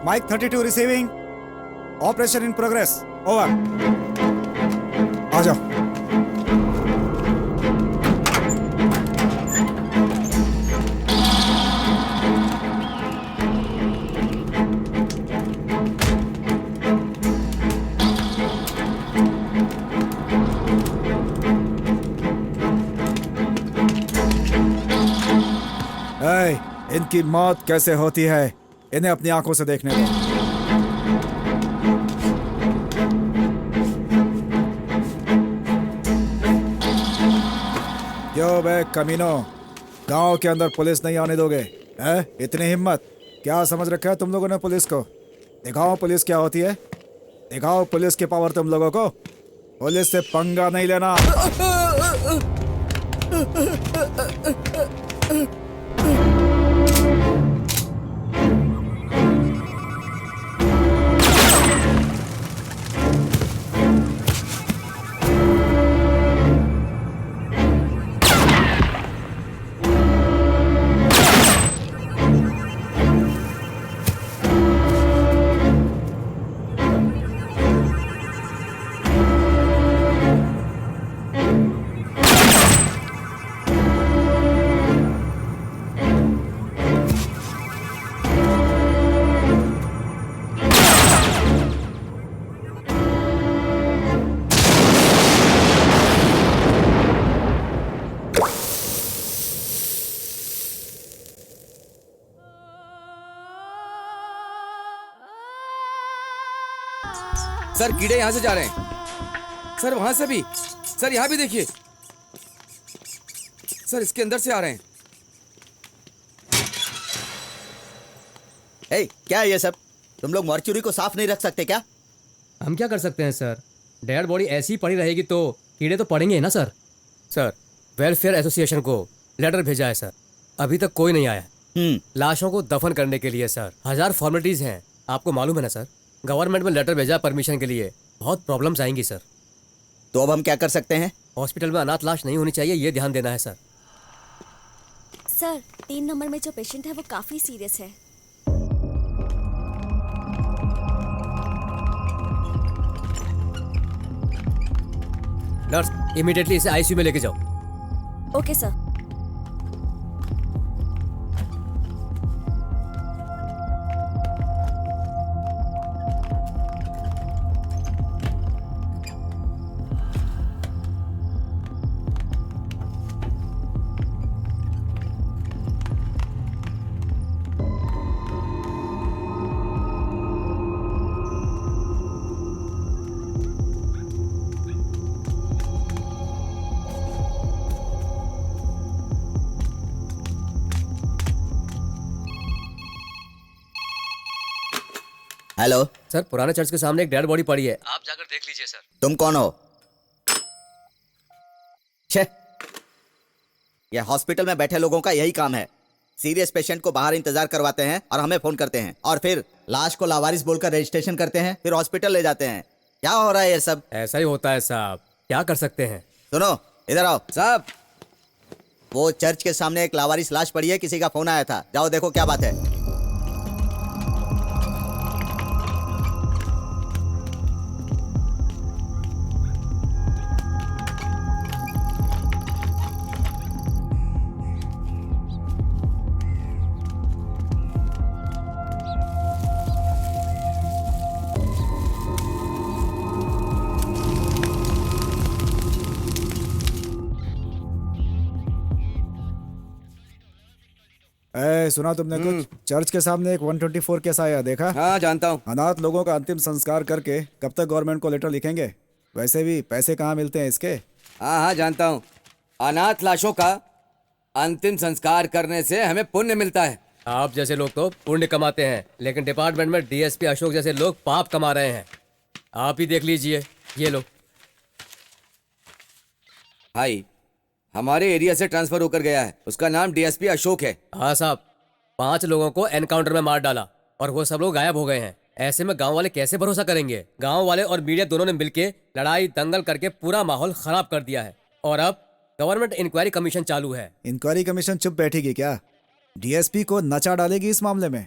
Mike 32 receiving. Operation in progress. Over. आ जाओ. इनकी मौत कैसे होती है इन्हें अपनी आंखों से देखने दो. क्यों बे कमीनो, गांव के अंदर पुलिस नहीं आने दोगे? हैं? इतनी हिम्मत? क्या समझ रखा है तुम लोगों ने पुलिस को? दिखाओ पुलिस क्या होती है. दिखाओ पुलिस की पावर तुम लोगों को. पुलिस से पंगा नहीं लेना. सर कीड़े यहाँ से जा रहे हैं. सर वहां से भी. सर यहाँ भी देखिए. सर इसके अंदर से आ रहे हैं. क्या है ये सब? तुम लोग मॉर्चुरी को साफ नहीं रख सकते क्या? हम क्या कर सकते हैं सर? डेड बॉडी ऐसी ही पड़ी रहेगी तो कीड़े तो पड़ेंगे ही ना सर. सर वेलफेयर एसोसिएशन को लेटर भेजा है सर, अभी तक कोई नहीं आया. लाशों को दफन करने के लिए सर 1000 फॉर्मेलिटीज हैं, आपको मालूम है ना सर. गवर्नमेंट में लेटर भेजा परमिशन के लिए, बहुत प्रॉब्लम्स आएंगी सर. तो अब हम क्या कर सकते हैं? हॉस्पिटल में अनाथ लाश नहीं होनी चाहिए, ये ध्यान देना है सर. सर 3 नंबर में जो पेशेंट है वो काफी सीरियस है. नर्स इमीडिएटली इसे आईसीयू में लेके जाओ. Okay sir. हेलो सर, पुराने चर्च के सामने एक डेड बॉडी पड़ी है, आप जाकर देख लीजिए सर. तुम कौन हो? छे, ये हॉस्पिटल में बैठे लोगों का यही काम है. सीरियस पेशेंट को बाहर इंतजार करवाते हैं और हमें फोन करते हैं और फिर लाश को लावारिस बोलकर रजिस्ट्रेशन करते हैं, फिर हॉस्पिटल ले जाते हैं. क्या हो रहा है ये सब? ऐसा ही होता है साहब, क्या कर सकते हैं. सुनो, इधर आओ. साहब वो चर्च के सामने एक लावारिस लाश पड़ी है, किसी का फोन आया था. जाओ देखो क्या बात है. सुना तुमने कुछ? चर्च के सामने एक 124 केस आया, देखा? हाँ जानता हूँ. अनाथ लोगों का अंतिम संस्कार करके कब तक गवर्नमेंट को लेटर लिखेंगे? वैसे भी पैसे कहाँ मिलते हैं इसके? हाँ हाँ जानता हूँ. अनाथ लाशों का अंतिम संस्कार करने से हमें पुण्य मिलता है. आप जैसे लोग तो पुण्य कमाते हैं, लेकिन डिपार्टमेंट में डीएसपी अशोक जैसे लोग पाप कमा रहे हैं. आप ही देख लीजिए, ये लो. भाई हमारे एरिया से ट्रांसफर होकर गया है, उसका नाम डीएसपी अशोक है. हाँ साहब, 5 लोगों को एनकाउंटर में मार डाला और वो सब लोग गायब हो गए हैं. ऐसे में गांव वाले कैसे भरोसा करेंगे? गांव वाले और मीडिया दोनों ने मिलके लड़ाई दंगल करके पूरा माहौल खराब कर दिया है. और अब गवर्नमेंट इंक्वायरी कमीशन चालू है. इंक्वायरी कमीशन चुप बैठेगी क्या? डीएसपी को नचा डालेगी इस मामले में.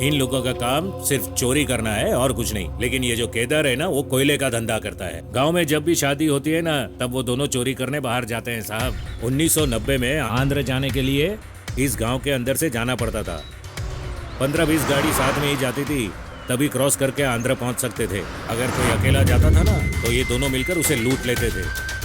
इन लोगों का काम सिर्फ चोरी करना है और कुछ नहीं। लेकिन ये जो केदार है ना, वो कोयले का धंधा करता है। गांव में जब भी शादी होती है ना, तब वो दोनों चोरी करने बाहर जाते हैं साहब। 1990 में आंध्र जाने के लिए इस गांव के अंदर से जाना पड़ता था। 15-20 गाड़ी साथ में ही जाती थी, तभी क्रॉस करके आंध्र पहुंच सकते थे। अगर कोई अकेला जाता था ना, तो ये दोनों मिलकर उसे लूट लेते थे।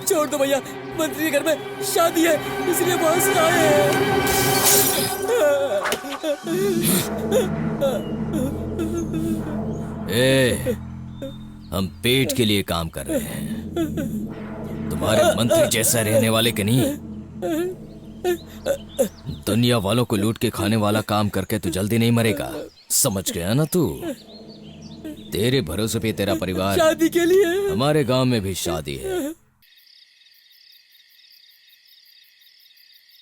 छोड़ दो भैया, मंत्री के घर में शादी है, इसलिए वहां से आए हैं। हम पेट के लिए काम कर रहे हैं, तुम्हारे मंत्री जैसा रहने वाले के नहीं। दुनिया वालों को लूट के खाने वाला काम करके तू जल्दी नहीं मरेगा, समझ गया ना तू? तेरे भरोसे पे तेरा परिवार, शादी के लिए हमारे गांव में भी शादी है।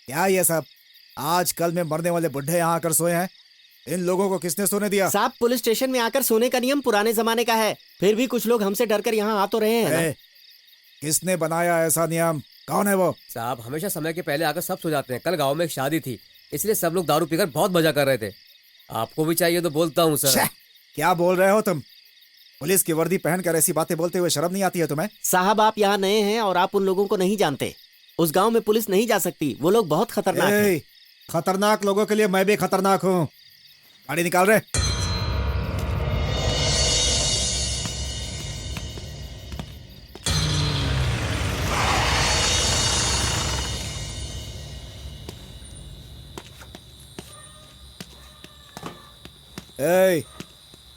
क्या ये सब? आजकल में मरने वाले बुढ़े यहाँ आकर सोए हैं। इन लोगों को किसने सोने दिया? साहब, पुलिस स्टेशन में आकर सोने का नियम पुराने जमाने का है, फिर भी कुछ लोग हमसे डरकर यहाँ आ तो रहे हैं ना। किसने बनाया ऐसा नियम? कौन है वो? साहब, हमेशा समय के पहले आकर सब सो जाते हैं। कल गांव में एक शादी थी, इसलिए सब लोग दारू पीकर बहुत मजा कर रहे थे। आपको भी चाहिए तो बोलता हूँ सर। छे, क्या बोल रहे हो तुम? पुलिस की वर्दी पहनकर ऐसी बातें बोलते हुए शर्म नहीं आती है तुम्हें? साहब, आप यहाँ नए हैं और आप उन लोगों को नहीं जानते। उस गांव में पुलिस नहीं जा सकती, वो लोग बहुत खतरनाक हैं। खतरनाक लोगों के लिए मैं भी खतरनाक हूँ। गाड़ी निकाल रहे।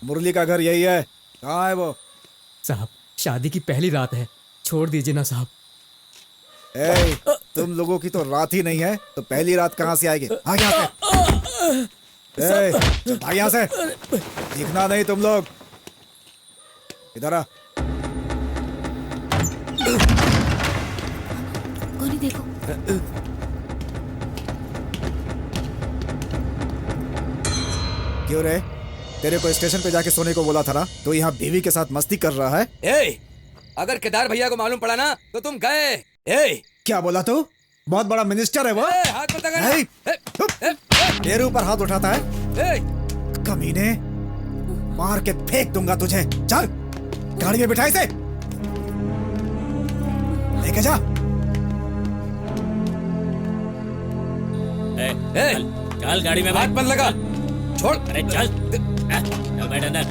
मुरली का घर यही है, कहाँ है वो? साहब, शादी की पहली रात है, छोड़ दीजिए ना साहब। तुम लोगों की तो रात ही नहीं है, तो पहली रात कहाँ से आएगी? भाग यहाँ से। भाग यहाँ से, दिखना नहीं तुम लोग। इधर आ। कौन ही देखो। क्यों रे? तेरे को स्टेशन पे जाके सोने को बोला था ना, तो यहाँ बीवी के साथ मस्ती कर रहा है। अगर केदार भैया को मालूम पड़ा ना, तो तुम गए। क्या बोला तू? बहुत बड़ा मिनिस्टर है वो। हाथ मत लगा। मेरे ऊपर हाथ उठाता है? कमीने, मार के फेंक दूंगा तुझे। चल गाड़ी में बिठाई से लेके जा। चल गाड़ी में हाथ मत लगा, छोड़। अरे चल बैठ अंदर।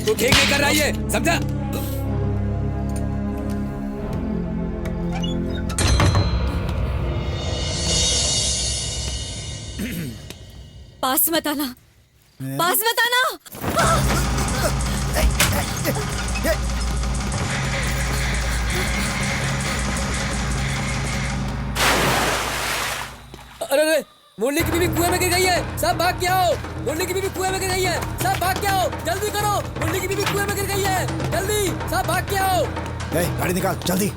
तू ठीक नहीं कर रहा है, समझा? पास मत आना, पास मत आना। अरे मुरली की बीवी कुएं में गिर गई है, सब भाग के आओ। मुरली की बीवी कुएं में गिर गई है, सब भाग के आओ, जल्दी करो। मुरली की बीवी कुएं में गिर गई है, जल्दी सब भाग के आओ। ए, गाड़ी निकाल जल्दी।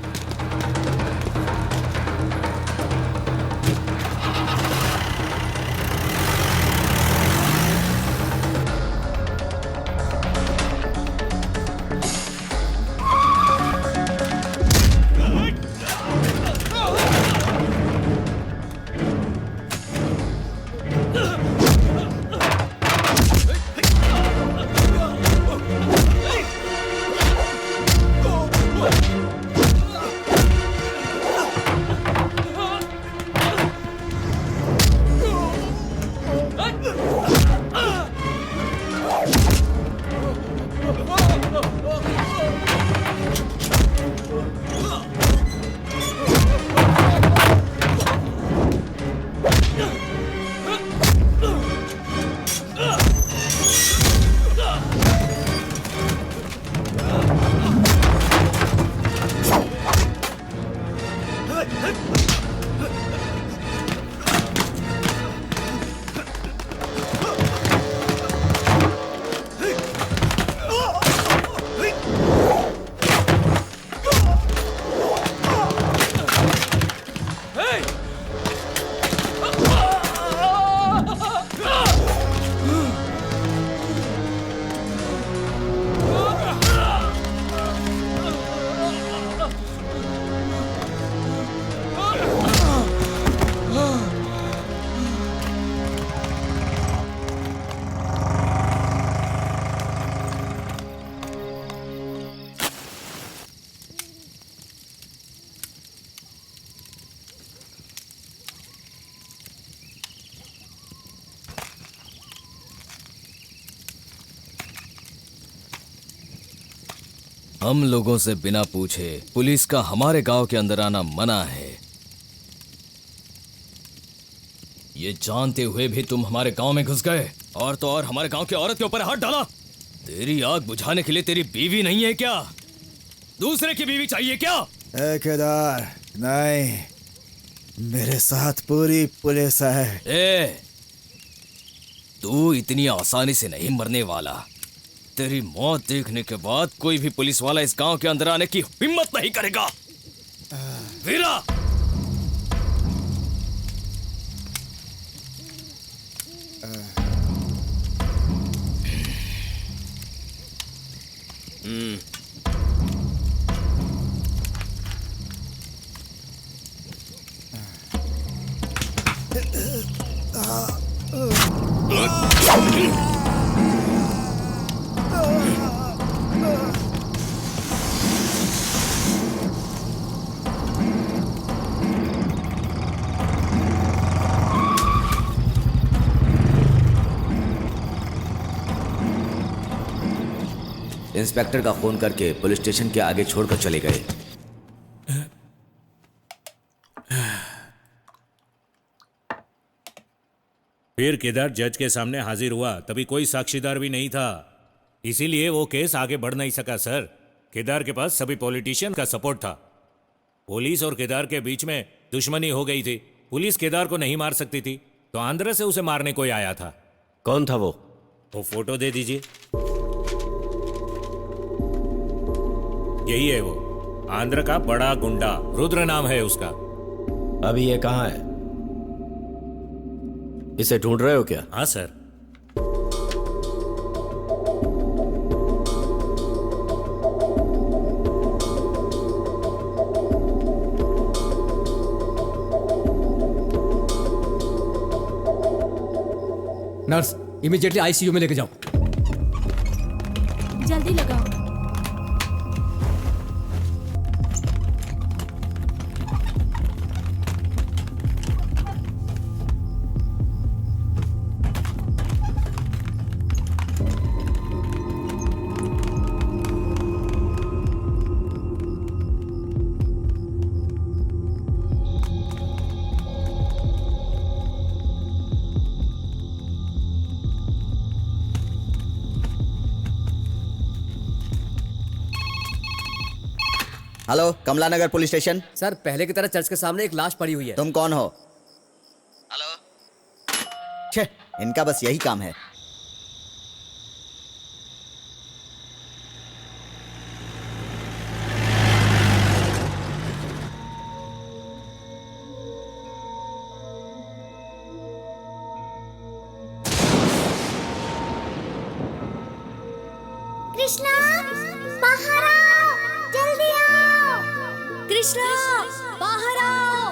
हम लोगों से बिना पूछे पुलिस का हमारे गांव के अंदर आना मना है। ये जानते हुए भी तुम हमारे गांव में घुस गए, और तो और हमारे गांव की औरत के ऊपर हाथ डाला। तेरी आग बुझाने के लिए तेरी बीवी नहीं है क्या? दूसरे की बीवी चाहिए क्या? ए केदार, नहीं, मेरे साथ पूरी पुलिस है। ए, तू इतनी आसानी से नहीं मरने वाला। तेरी मौत देखने के बाद कोई भी पुलिस वाला इस गांव के अंदर आने की हिम्मत नहीं करेगा। वीरा, इंस्पेक्टर का फोन करके पुलिस स्टेशन के आगे छोड़कर चले गए। फिर केदार जज के सामने हाजिर हुआ, तभी कोई साक्षीदार भी नहीं था, इसीलिए वो केस आगे बढ़ नहीं सका सर। केदार के पास सभी पॉलिटिशियन का सपोर्ट था। पुलिस और केदार के बीच में दुश्मनी हो गई थी। पुलिस केदार को नहीं मार सकती थी, तो आंध्र से उसे मारने कोई आया था। कौन था वो? वो फोटो दे दीजिए। यही है वो, आंध्र का बड़ा गुंडा, रुद्र नाम है उसका। अभी ये कहाँ है? इसे ढूंढ रहे हो क्या? हाँ सर। नर्स, इमीडिएटली आईसीयू में लेके जाओ। जल्दी लगाओ। हेलो, कमला नगर पुलिस स्टेशन। सर, पहले की तरह चर्च के सामने एक लाश पड़ी हुई है। तुम कौन हो? हेलो, छे, इनका बस यही काम है। कृष्णा, बाहर आओ, जल्दी आओ। कृष्णा, बाहर आओ।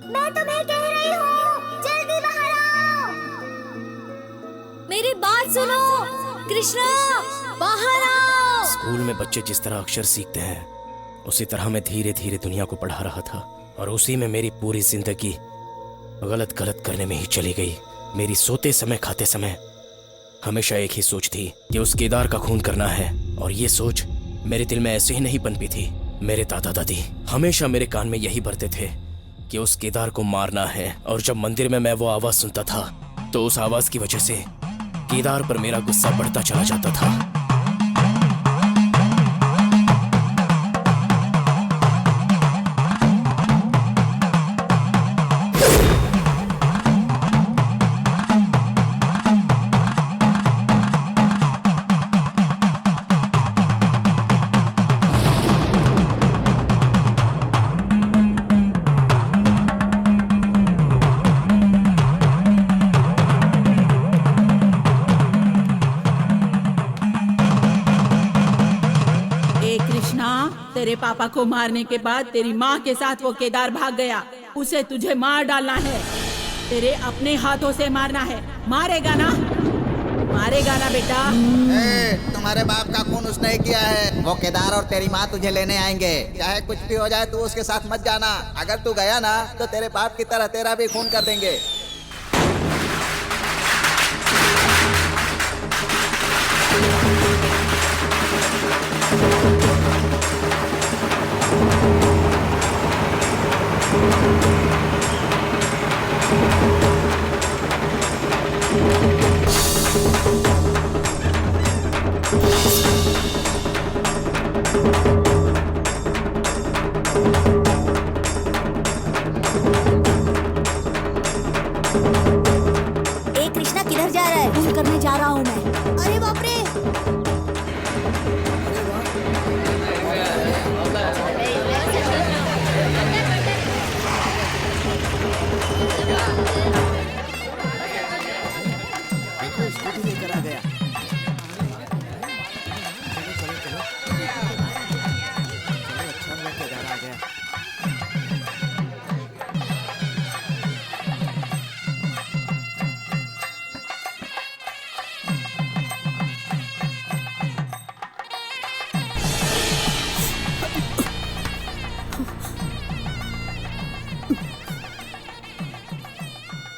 मैं तुम्हें कह रही हूँ, जल्दी बाहर आओ। मेरी बात सुनो। कृष्णा, बाहर आओ। स्कूल में बच्चे जिस तरह अक्षर सीखते हैं उसी तरह मैं धीरे धीरे दुनिया को पढ़ा रहा था, और उसी में मेरी पूरी जिंदगी गलत गलत करने में ही चली गई। मेरी सोते समय खाते समय हमेशा एक ही सोच थी कि उस केदार का खून करना है, और ये सोच मेरे दिल में ऐसे ही नहीं पनपी थी। मेरे दादा दादी हमेशा मेरे कान में यही भरते थे कि उस केदार को मारना है, और जब मंदिर में मैं वो आवाज सुनता था तो उस आवाज की वजह से केदार पर मेरा गुस्सा बढ़ता चला जाता था। तेरे पापा को मारने के बाद तेरी माँ के साथ वो केदार भाग गया। उसे तुझे मार डालना है, तेरे अपने हाथों से मारना है। मारेगा ना? मारेगा ना बेटा? तुम्हारे बाप का खून उसने ही किया है। वो केदार और तेरी माँ तुझे लेने आएंगे। चाहे कुछ भी हो जाए तू उसके साथ मत जाना। अगर तू गया ना तो तेरे बाप की तरह तेरा भी खून कर देंगे। कृष्णा किधर जा रहा है? खून करने जा रहा हूँ मैं। अरे बाप रे!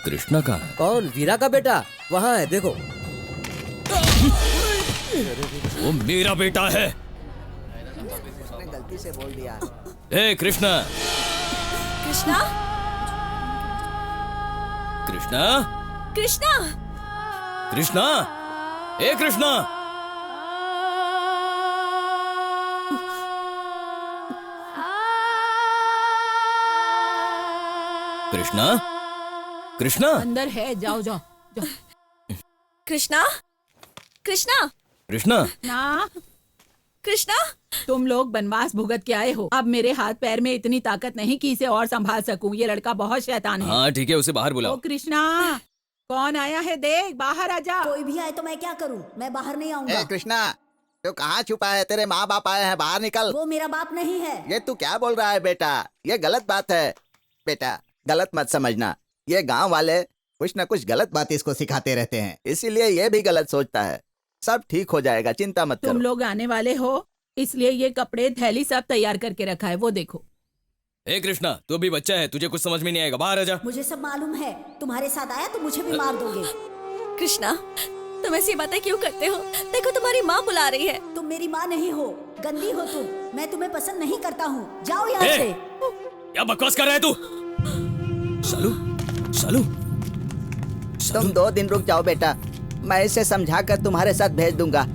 कृष्णा कहाँ है? कौन? वीरा का बेटा वहाँ है, देखो। वो मेरा बेटा है। गलती से बोल दिया। ए कृष्णा! कृष्णा, कृष्णा! कृष्णा, कृष्णा! ए कृष्णा! कृष्णा! कृष्णा! अंदर है, जाओ जाओ जाओ। कृष्णा, कृष्णा, कृष्णा! ना, कृष्णा, तुम लोग वनवास भुगत के आए हो। अब मेरे हाथ पैर में इतनी ताकत नहीं कि इसे और संभाल सकूं। ये लड़का बहुत शैतान है। हाँ ठीक है, उसे बाहर ओ बुलाओ। कृष्णा, कौन आया है? देख, बाहर आ जा। कोई भी आए तो मैं क्या करूँ? मैं बाहर नहीं आऊंगा। ए कृष्णा, तू कहाँ छुपा है? तेरे माँ बाप आए हैं, बाहर निकल। वो मेरा बाप नहीं है। ये तू क्या बोल रहा है बेटा? ये गलत बात है। बेटा गलत मत समझना। ये गांव वाले कुछ न कुछ गलत बात इसको सिखाते रहते हैं, इसीलिए ये भी गलत सोचता है। सब ठीक हो जाएगा, चिंता मत तुम करो। लोग आने वाले हो इसलिए ये कपड़े थैली सब तैयार करके रखा है, वो देखो। ए कृष्णा, तू भी बच्चा है, तुझे कुछ समझ में नहीं आएगा, बाहर आ जा। मुझे सब मालूम है। तुम्हारे साथ आया तो मुझे भी मार दोगे। कृष्णा, तुम ऐसी बातें क्यों करते हो? देखो तुम्हारी माँ बुला रही है। तुम मेरी माँ नहीं हो, गंदी हो तुम। मैं तुम्हें पसंद नहीं करता हूँ। जाओ यहाँ ए! से। क्या बकवास कर रहा है तू? सालू, सालू, तुम 2 दिन रुक जाओ बेटा, मैं इसे समझा कर तुम्हारे साथ भेज दूंगा।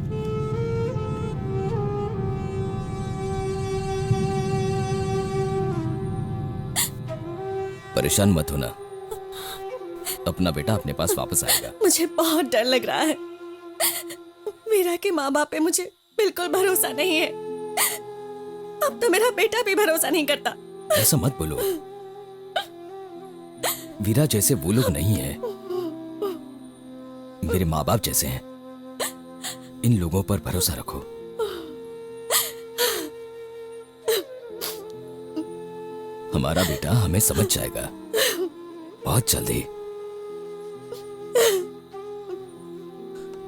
परेशान मत होना। अपना बेटा अपने पास वापस आएगा। मुझे बहुत डर लग रहा है। मीरा के माँ बाप पे मुझे बिल्कुल भरोसा नहीं है। अब तो मेरा बेटा भी भरोसा नहीं करता। ऐसा मत बोलो। वीरा जैसे वो लोग नहीं है, मेरे माँ बाप जैसे हैं। इन लोगों पर भरोसा रखो। हमारा बेटा हमें समझ जाएगा बहुत जल्दी।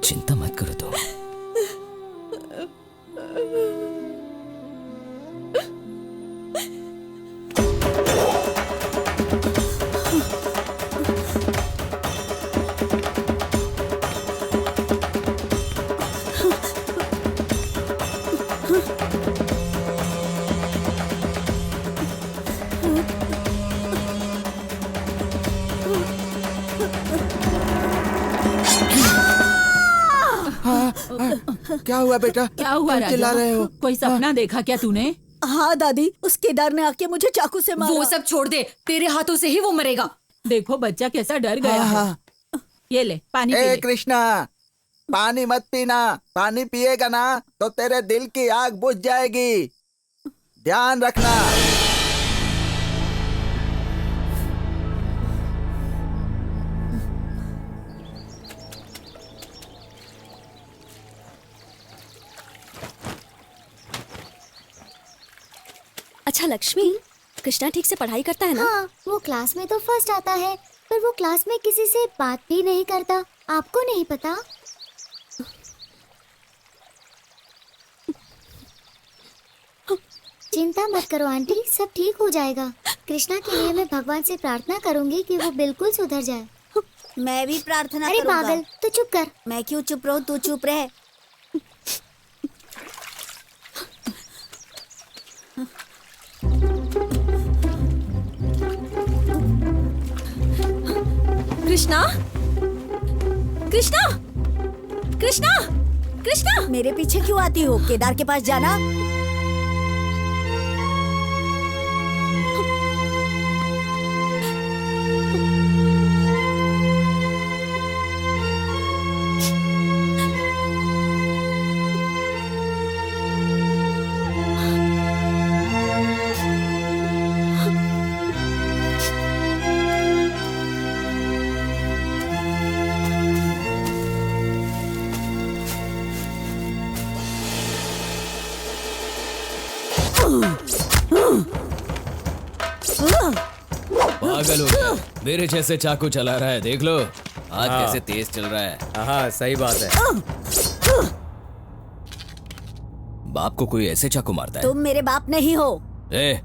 चिंता मत करो तुम। क्या हुआ बेटा? क्या हुआ तुम चिल्ला राजा? रहे हो? कोई सपना देखा क्या तूने? हाँ दादी, उस केदार ने आके मुझे चाकू से मारा। वो सब छोड़ दे, तेरे हाथों से ही वो मरेगा। देखो बच्चा कैसा डर गया है। ये ले पानी पी ए ले। कृष्णा, पानी मत पीना। पानी पिएगा ना तो तेरे दिल की आग बुझ जाएगी। ध्यान रखना। अच्छा लक्ष्मी, कृष्णा ठीक से पढ़ाई करता है ना? हाँ, वो क्लास में तो फर्स्ट आता है, पर वो क्लास में किसी से बात भी नहीं करता। आपको नहीं पता? चिंता मत करो आंटी, सब ठीक हो जाएगा। कृष्णा के लिए मैं भगवान से प्रार्थना करूंगी कि वो बिल्कुल सुधर जाए। मैं भी प्रार्थना अरे करूंगा। पागल, तू चुप कर। मैं क्यों चुप रहूं? तू चुप रह। कृष्णा, कृष्णा, कृष्णा, कृष्णा। मेरे पीछे क्यों आती हो? केदार के पास जाना। पागल हो गया, मेरे जैसे चाकू चला रहा है। देख लो आज कैसे तेज चल रहा है। हाँ सही बात है। बाप को कोई ऐसे चाकू मारता है? तुम मेरे बाप नहीं हो। ए,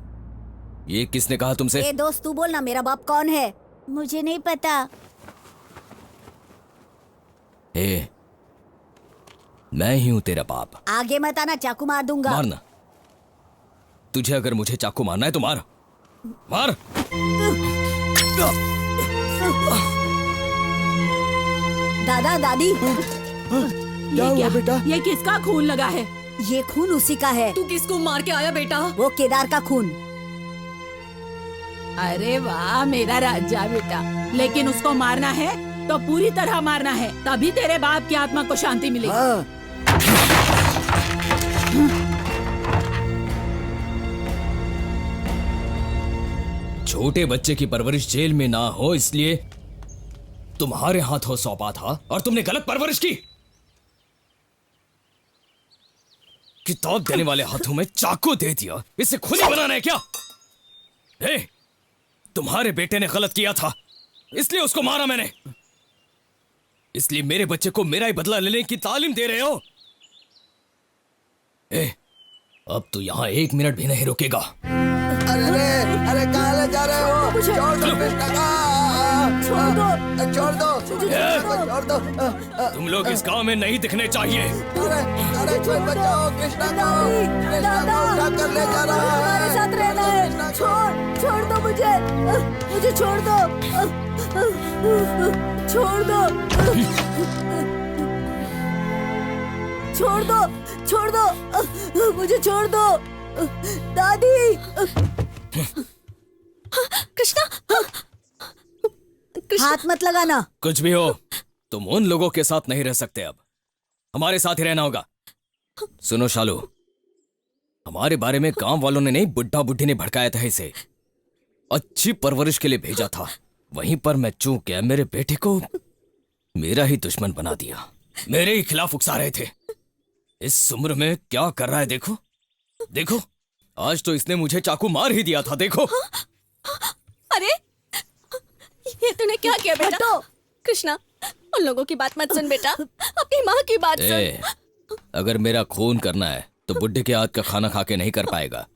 ये किसने कहा तुमसे? ए दोस्त, तू बोलना मेरा बाप कौन है? मुझे नहीं पता। ए, मैं ही हूं तेरा बाप। आगे मत आना, चाकू मार दूंगा। मारना। तुझे अगर मुझे चाकू मारना है तो मार मार। दादा दादी, क्या हुआ बेटा? ये किसका खून लगा है? ये खून उसी का है। तू किसको मार के आया बेटा? वो केदार का खून। अरे वाह मेरा राजा बेटा, लेकिन उसको मारना है तो पूरी तरह मारना है, तभी तेरे बाप की आत्मा को शांति मिलेगी। हाँ। छोटे बच्चे की परवरिश जेल में ना हो इसलिए तुम्हारे हाथों सौंपा था और तुमने गलत परवरिश की। किताब देने वाले हाथों में चाकू दे दिया। इसे खुली बनाना है क्या? तुम्हारे बेटे ने गलत किया था इसलिए उसको मारा मैंने। इसलिए मेरे बच्चे को मेरा ही बदला लेने की तालीम दे रहे हो। अब तो यहां 1 मिनट भी नहीं रुकेगा। अरे कहाँ ले जा रहे हो? छोड़ दो कृष्णा का। छोड़ दो, छोड़ दो, छोड़ दो। तुम लोग इस गांव में नहीं दिखने चाहिए। अरे छोड़ बचाओ कृष्णा को। कृष्णा को उठा कर ले जा रहा है। हमारे साथ रहना है। छोड़ दो मुझे छोड़ दो। छोड़ दो, छोड़ दो, मुझे छोड़ दो। दादी। कृष्णा, हाथ मत लगाना। कुछ भी हो, तुम उन लोगों के साथ नहीं रह सकते। अब हमारे साथ ही रहना होगा। सुनो शालू, हमारे बारे में गांव वालों ने नहीं, बुड्ढा बुड्ढी ने भड़काया था इसे। अच्छी परवरिश के लिए भेजा था, वहीं पर मैं चूक गया। मेरे बेटे को मेरा ही दुश्मन बना दिया। मेरे ही खिलाफ उकसा रहे थे। इस उम्र में क्या कर रहा है देखो। देखो, आज तो इसने मुझे चाकू मार ही दिया था। देखो। अरे ये तूने क्या किया बेटा? कृष्णा, उन लोगों की बात मत सुन बेटा, अपनी माँ की बात सुन। अगर मेरा खून करना है तो बुड्ढे के हाथ का खाना खा के नहीं कर पाएगा।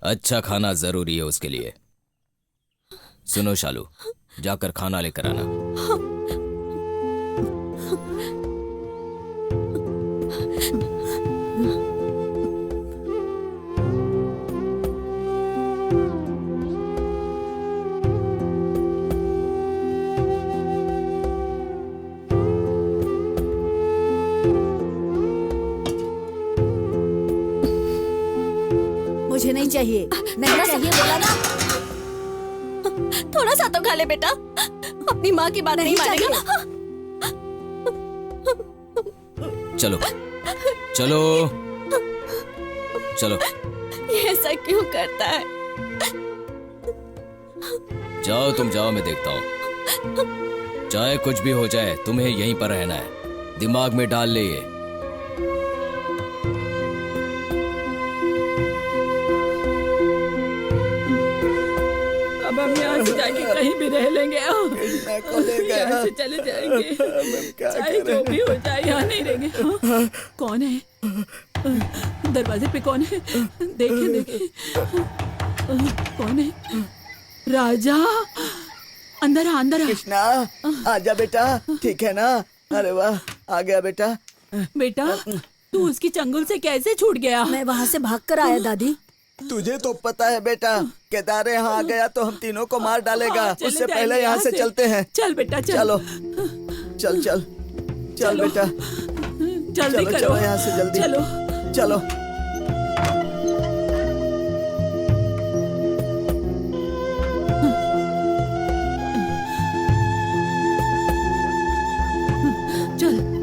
अच्छा खाना जरूरी है उसके लिए। सुनो शालू, जाकर खाना लेकर आना। मुझे नहीं चाहिए, नहीं चाहिए बोला ना। थोड़ा सा तो खा ले बेटा, अपनी माँ की बात नहीं मानेगा ना। चलो चलो चलो। ये ऐसा क्यों करता है? जाओ तुम जाओ, मैं देखता हूँ। चाहे कुछ भी हो जाए, तुम्हें यहीं पर रहना है। दिमाग में डाल ले ये। अब हम यहाँ से जाके कहीं भी रह लेंगे। यहाँ से चले जाएंगे, चाहे जो भी हो जाए, यहाँ नहीं रहेंगे। हाँ? कौन है? दरवाजे पे कौन है? देखे देखे, कौन है? राजा, अंदर आ, अंदर आ। कृष्णा, आजा बेटा, ठीक है ना? अरे वाह, आ गया बेटा। बेटा, तू उसकी चंगुल से कैसे छूट गया? मैं वहाँ से भाग कर आया दादी। तुझे तो पता है बेटा, केदार यहाँ आ गया तो हम तीनों को मार डालेगा। हाँ, चले उससे जाएंगे पहले यहाँ से चलते हैं। चल बेटा चल। चलो, चल चल चल बेटा, जल्दी चलो करो, चलो यहाँ से जल्दी। चलो चलो। चल।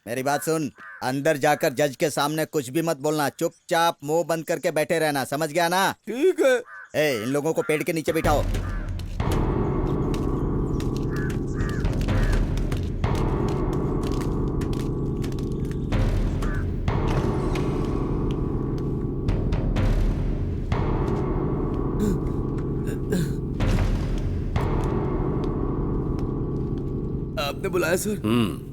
मेरी बात सुन, अंदर जाकर जज के सामने कुछ भी मत बोलना। चुपचाप मुंह बंद करके बैठे रहना, समझ गया ना? ठीक है। इन लोगों को पेड़ के नीचे बिठाओ। आपने बुलाया सर?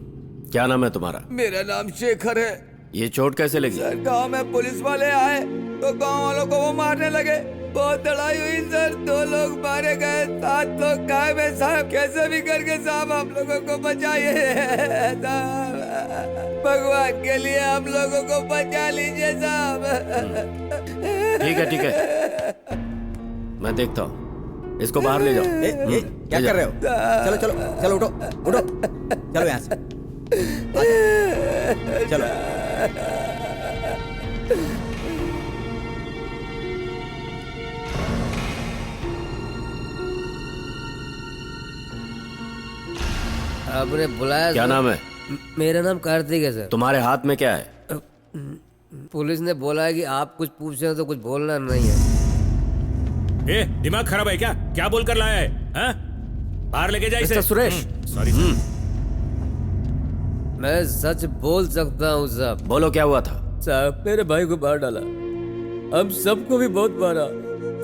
क्या नाम है तुम्हारा? मेरा नाम शेखर है। ये चोट कैसे लगी? सर, गांव में पुलिस वाले आए तो गांव वालों को वो मारने लगे। बहुत लड़ाई हुई सर, 2 लोग मारे गए, 7 लोग गायब है साहब। कैसे भी करके साहब हम लोगों को बचाइए साहब, भगवान के लिए हम लोगों को बचा लीजिए साहब। ठीक है, मैं देखता हूँ। इसको बाहर ले जाओ। क्या कर रहे हो? चलो चलो चलो, उठो उठो, चलो यहाँ से। चलो। आपने बुलाया? क्या नाम है? मेरा नाम कार्तिक है सर। तुम्हारे हाथ में क्या है? पुलिस ने बोला है कि आप कुछ पूछ रहे हो तो कुछ बोलना नहीं है। ए, दिमाग खराब है क्या? क्या बोल कर लाया है? हाँ? बाहर लेके जाइए इसे। सुरेश, सॉरी। मैं सच बोल सकता हूँ साहब। बोलो, क्या हुआ था? साहब, मेरे भाई को मार डाला, हम सबको भी बहुत मारा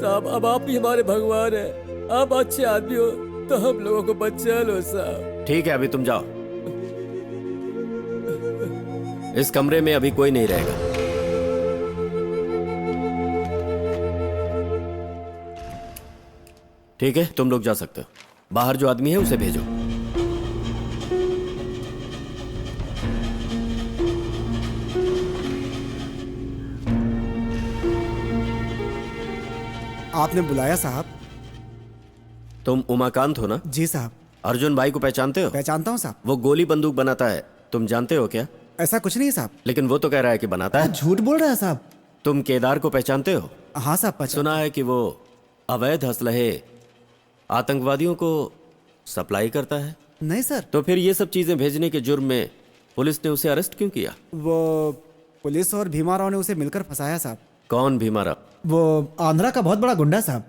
साहब। अब आप ही हमारे भगवान हैं, आप अच्छे आदमी हो तो हम लोगों को बचा लो साहब। ठीक है, अभी तुम जाओ। इस कमरे में अभी कोई नहीं रहेगा। ठीक है, तुम लोग जा सकते हो। बाहर जो आदमी है उसे भेजो। आपने बुलाया साहब? तुम उमाकांत हो ना? जी साहब। अर्जुन भाई को पहचानते हो? पहचानता हूँ साहब। वो गोली बंदूक बनाता है, तुम जानते हो क्या? ऐसा कुछ नहीं साहब। लेकिन वो तो कह रहा है कि बनाता है। झूठ बोल रहा है साहब। तुम केदार को पहचानते हो? हाँ साहब। सुना है कि वो अवैध असलहे आतंकवादियों को सप्लाई करता है। नहीं सर। तो फिर ये सब चीजें भेजने के जुर्म में पुलिस ने उसे अरेस्ट क्यों किया? वो पुलिस और भीमाराव ने उसे मिलकर फंसाया साहब। कौन भीमाराव? वो आंध्रा का बहुत बड़ा गुंडा साहब।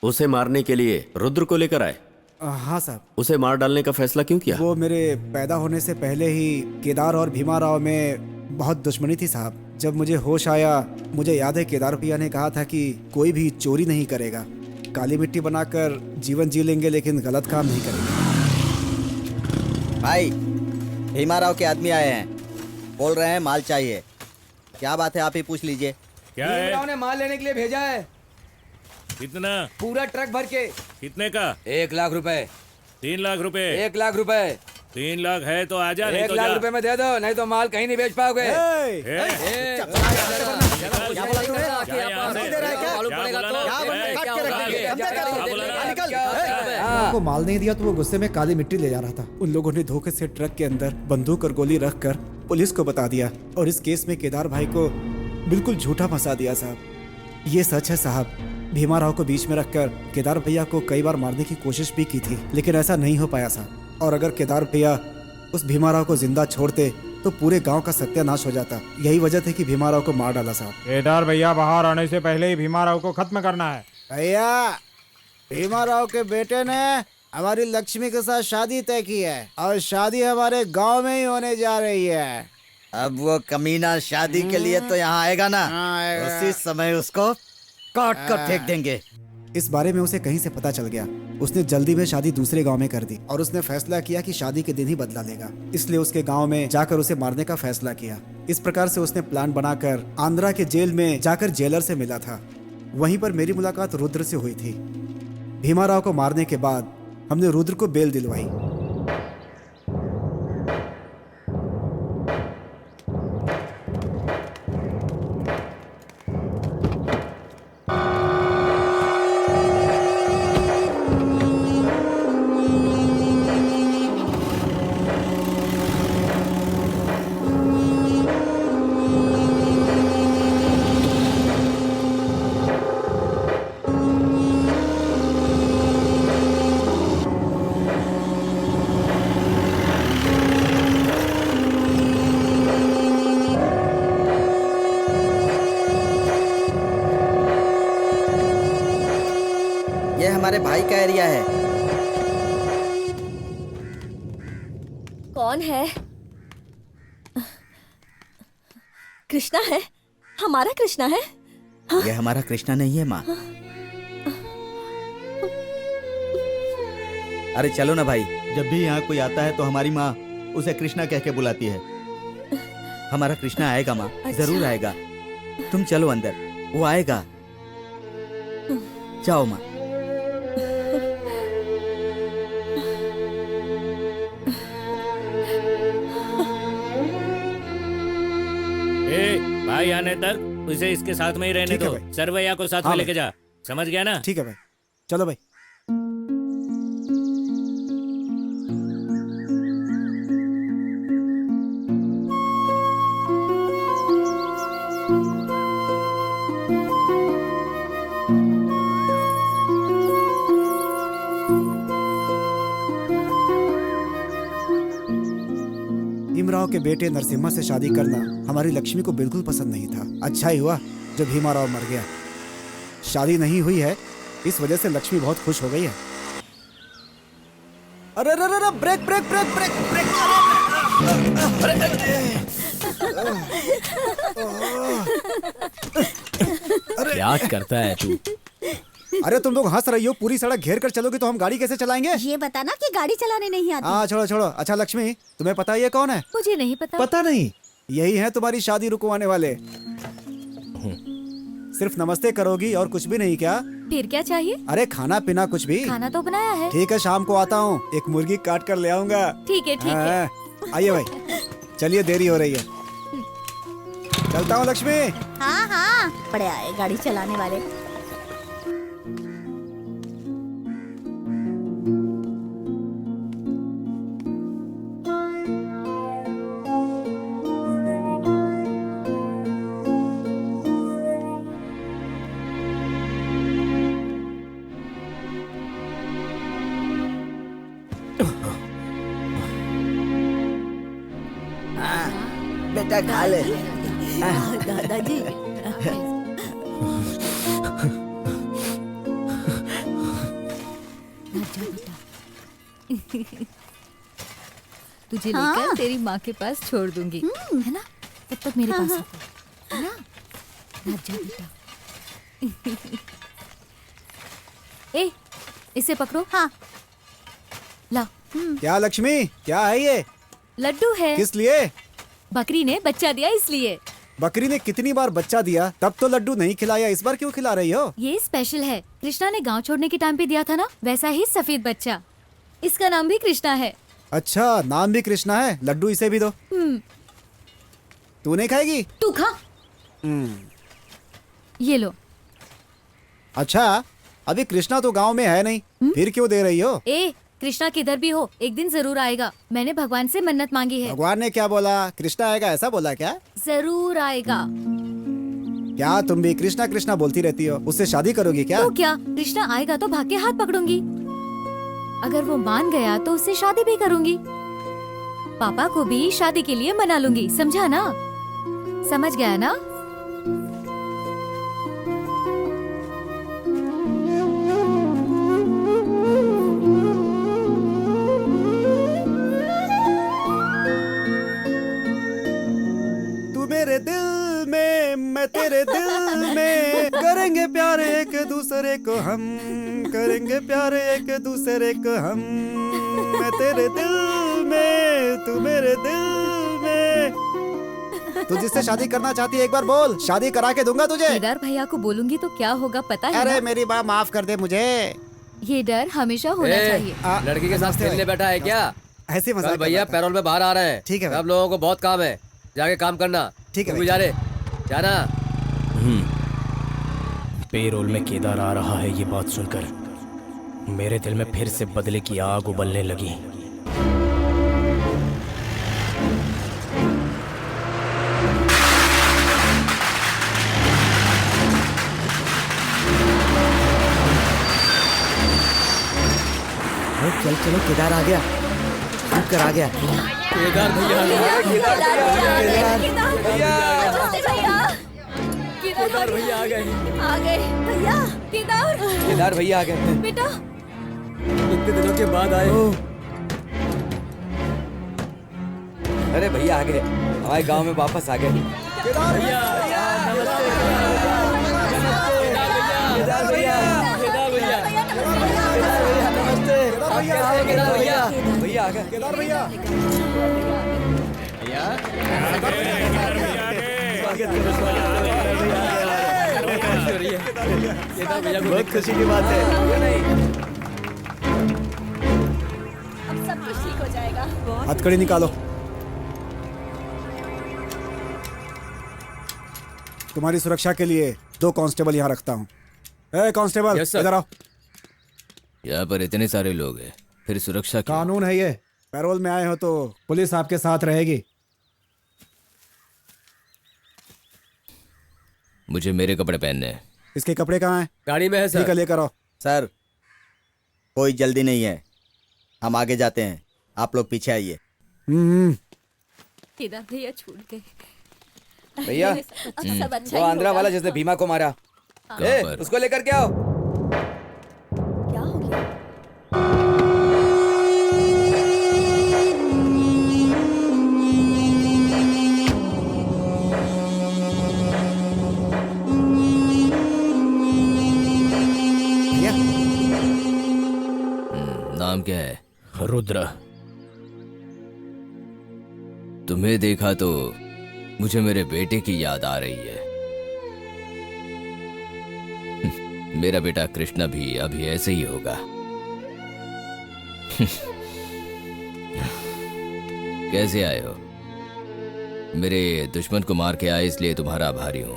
उसे मारने के लिए रुद्र को लेकर आए? हाँ साहब। उसे मार डालने का फैसला क्यों किया? वो मेरे पैदा होने से पहले ही केदार और भीमाराव में बहुत दुश्मनी थी साहब। जब मुझे होश आया, मुझे याद है केदार भैया ने कहा था कि कोई भी चोरी नहीं करेगा, काली मिट्टी बनाकर जीवन जी लेंगे लेकिन गलत काम नहीं करेंगे। भाई, भीमाराव के आदमी आए हैं, बोल रहे हैं माल चाहिए। क्या बात है, आप ही पूछ लीजिए। क्या है? भीमराव ने माल लेने के लिए भेजा है। कितना? पूरा ट्रक भर के। कितने का? 1 लाख रुपए। 3 लाख रुपए? 1 लाख रुपए। 3 लाख है तो आजा, नहीं 1 तो लाख जा। रुपए में दे दो, नहीं तो माल कहीं नहीं बेच पाओगे। को माल नहीं दिया तो वो गुस्से में काली मिट्टी ले जा रहा था। उन लोगों ने धोखे से ट्रक के अंदर बंदूक और गोली रखकर पुलिस को बता दिया और इस केस में केदार भाई को बिल्कुल झूठा फंसा दिया साहब। ये सच है साहब। भीमाराव को बीच में रखकर केदार भैया को कई बार मारने की कोशिश भी की थी, लेकिन ऐसा नहीं हो पाया साहब। और अगर केदार भैया उस भीमाराव को जिंदा छोड़ते तो पूरे गांव का सत्यानाश हो जाता। यही वजह थी कि भीमाराव को मार डाला साहब। केदार भैया बाहर आने से पहले ही भीमाराव को खत्म करना है। भैया, भीमाराव के बेटे ने हमारी लक्ष्मी के साथ शादी तय की है और शादी हमारे गांव में ही होने जा रही है। अब वो कमीना शादी के लिए तो यहाँ आएगा ना, आएगा। उसी समय उसको काट कर फेंक देंगे। इस बारे में उसे कहीं से पता चल गया। उसने जल्दी में शादी दूसरे गांव में कर दी और उसने फैसला किया कि शादी के दिन ही बदला लेगा, इसलिए उसके गांव में जाकर उसे मारने का फैसला किया। इस प्रकार से उसने प्लान बनाकर आंध्रा के जेल में जाकर जेलर से मिला था। वहीं पर मेरी मुलाकात रुद्र से हुई थी। भीमाराव को मारने के बाद हमने रुद्र को बेल दिलवाई। ये हमारे भाई का एरिया है। कौन है? कृष्णा है? हमारा कृष्णा है? ये हमारा कृष्णा नहीं है माँ। अरे चलो ना भाई, जब भी यहाँ कोई आता है तो हमारी माँ उसे कृष्णा कह के बुलाती है। हमारा कृष्णा आएगा माँ, जरूर आएगा। तुम चलो अंदर, वो आएगा। जाओ माँ। भाई आने तक उसे इसके साथ में ही रहने ठीक है दो। भाई। सरवैया को साथ हाँ में भाई। लेके जा, समझ गया ना? ठीक है भाई, चलो भाई। भीमराव के बेटे नरसिम्हा से शादी करना हमारी लक्ष्मी को बिल्कुल पसंद नहीं था। अच्छा ही हुआ जब भीमाराव मर गया। शादी नहीं हुई है, इस वजह से लक्ष्मी बहुत खुश हो गई है। अरे अरे अरे, break break break break break. क्या करता है तू? अरे तुम लोग हंस रही हो, पूरी सड़क घेर कर चलोगे तो हम गाड़ी कैसे चलाएंगे? ये बताना कि गाड़ी चलाने नहीं आती। हाँ छोड़ो छोड़ो। अच्छा लक्ष्मी, तुम्हें पता है ये कौन है? मुझे नहीं पता। पता नहीं? यही है तुम्हारी शादी रुकवाने वाले। सिर्फ नमस्ते करोगी और कुछ भी नहीं क्या? फिर क्या चाहिए? अरे खाना पीना कुछ भी। खाना तो बनाया है। ठीक है, शाम को आता हूँ, एक मुर्गी काट कर ले आऊंगा। ठीक है ठीक है। हाँ, आइए भाई, चलिए देरी हो रही है। चलता हूँ लक्ष्मी। हाँ हाँ, बड़े आए गाड़ी चलाने वाले। बेटा खा ले। दादाजी तुझे हाँ। लेकर तेरी माँ के पास छोड़ दूंगी, है ना? तब तक मेरे पास रखो, है ना? राजा बेटा। ए, इसे पकड़ो। हाँ। ला, क्या लक्ष्मी, क्या है ये? लड्डू है। किस लिए? बकरी ने बच्चा दिया इसलिए। बकरी ने कितनी बार बच्चा दिया, तब तो लड्डू नहीं खिलाया, इस बार क्यों खिला रही हो? ये स्पेशल है। कृष्णा ने गांव छोड़ने के टाइम पे दिया था ना, वैसा ही सफेद बच्चा। इसका नाम भी कृष्णा है। अच्छा, नाम भी कृष्णा है। लड्डू इसे भी दो। तू नहीं खाएगी? तू खा। ये लो। अच्छा, अभी कृष्णा तो गांव में है नहीं, फिर क्यों दे रही हो? ए, कृष्णा किधर भी हो, एक दिन जरूर आएगा। मैंने भगवान से मन्नत मांगी है। भगवान ने क्या बोला? कृष्णा आएगा ऐसा बोला क्या? जरूर आएगा। क्या तुम भी कृष्णा कृष्णा बोलती रहती हो? उससे शादी करोगी क्या? तो क्या, कृष्णा आएगा तो भाग के हाथ पकड़ूंगी। अगर वो मान गया तो उससे शादी भी करूंगी। पापा को भी शादी के लिए मना लूंगी, समझा ना? समझ गया ना? मेरे दिल में, मैं तेरे दिल में, करेंगे प्यार एक दूसरे को हम, करेंगे प्यार एक दूसरे को हम। मैं तेरे दिल में, तू मेरे दिल में। तू जिससे शादी करना चाहती है एक बार बोल, शादी करा के दूंगा तुझे। ये डर भैया को बोलूंगी तो क्या होगा पता है अरे ना? मेरी माँ माफ कर दे मुझे। ये डर हमेशा होना चाहिए। लड़की के साथ खेलने बैठा है क्या? ऐसे कल मजाक भैया कर रहा था। पैरोल में बाहर आ रहे हैं। ठीक है भाई। सब लोगों को बहुत काम है, जाके काम करना। ठीक है तू भाई। भी जा रे, जाना। पेरोल में केदार आ रहा है, ये बात सुनकर मेरे दिल में फिर से बदले की आग उबलने लगी। चल चलो, केदार आ गया, रुक कर आ गया। केदार भैया आ गए। केदार भैया आ गए। आ गए भैया। केदार, केदार भैया आ गए। बेटा कितने दिनों के बाद आए। अरे भैया आ गए, हमारे गांव में वापस आ गए। केदार भैया, नमस्ते। केदार भैया, केदार भैया, नमस्ते। केदार भैया, भैया आ गए। केदार भैया, बहुत खुशी की बात है। अब सब कुछ ठीक हो जाएगा। हथकड़ी निकालो। तुम्हारी सुरक्षा के लिए 2 कांस्टेबल यहाँ रखता हूँ। ए कांस्टेबल, Yes, sir. इधर आओ। यहाँ पर इतने सारे लोग हैं, फिर सुरक्षा क्यों? कानून है ये, पैरोल में आए हो तो पुलिस आपके साथ रहेगी। मुझे मेरे कपड़े पहनने हैं। इसके कपड़े कहाँ हैं? गाड़ी में है ठीक है, सर। लेकर आओ। सर, कोई जल्दी नहीं है, हम आगे जाते हैं, आप लोग पीछे आइए। केदार भैया छूट गए। भैया, अब सब अच्छा वो ही आंध्रा होगा। वाला जिसने भीमा को मारा, कहाँ पर? उसको लेकर के आओ। क्या हो गया? भैया, नाम क्या है? रुद्र। तुम्हें देखा तो मुझे मेरे बेटे की याद आ रही है। मेरा बेटा कृष्णा भी अभी ऐसे ही होगा। कैसे आए हो? मेरे दुश्मन को मार के आए इसलिए तुम्हारा आभारी हूं।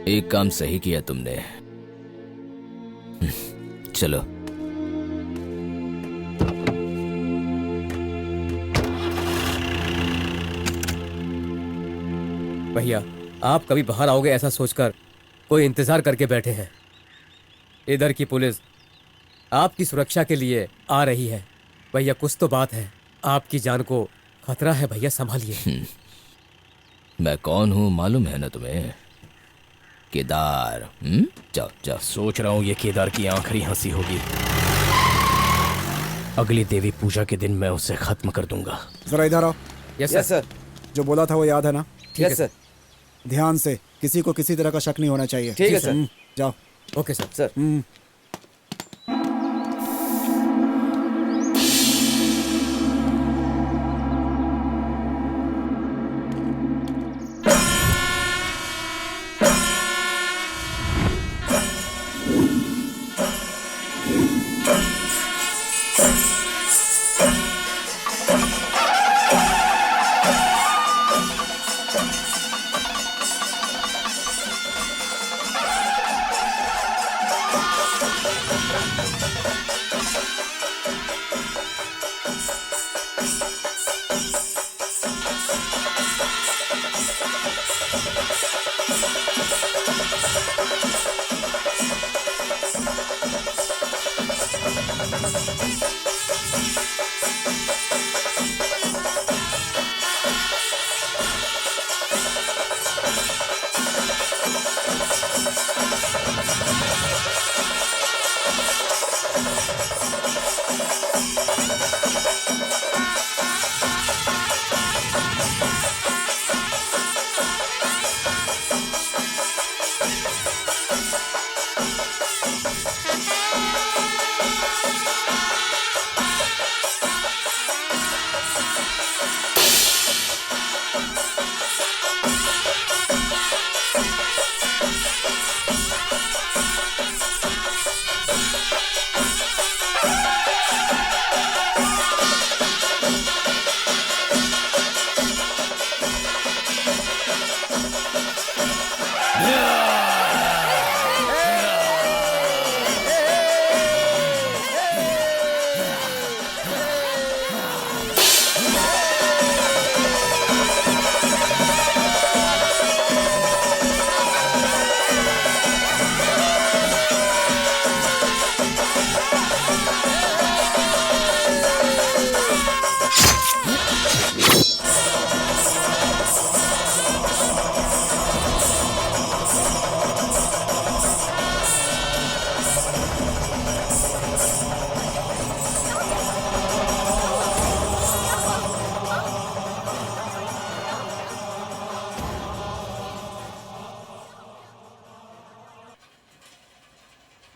एक काम सही किया तुमने। चलो। भैया आप कभी बाहर आओगे ऐसा सोचकर कोई इंतजार करके बैठे हैं। इधर की पुलिस आपकी सुरक्षा के लिए आ रही है। भैया कुछ तो बात है, आपकी जान को खतरा है भैया, संभालिए। मैं कौन हूं मालूम है ना तुम्हें? केदार। जाओ जाओ। सोच रहा हूँ ये केदार की आखिरी हंसी होगी। अगली देवी पूजा के दिन मैं उसे खत्म कर दूंगा। जरा इधर आओ। Yes sir. जो बोला था वो याद है ना? Yes sir. ध्यान से, किसी को किसी तरह का शक नहीं होना चाहिए। ठीक है सर। जाओ। Okay sir. सर।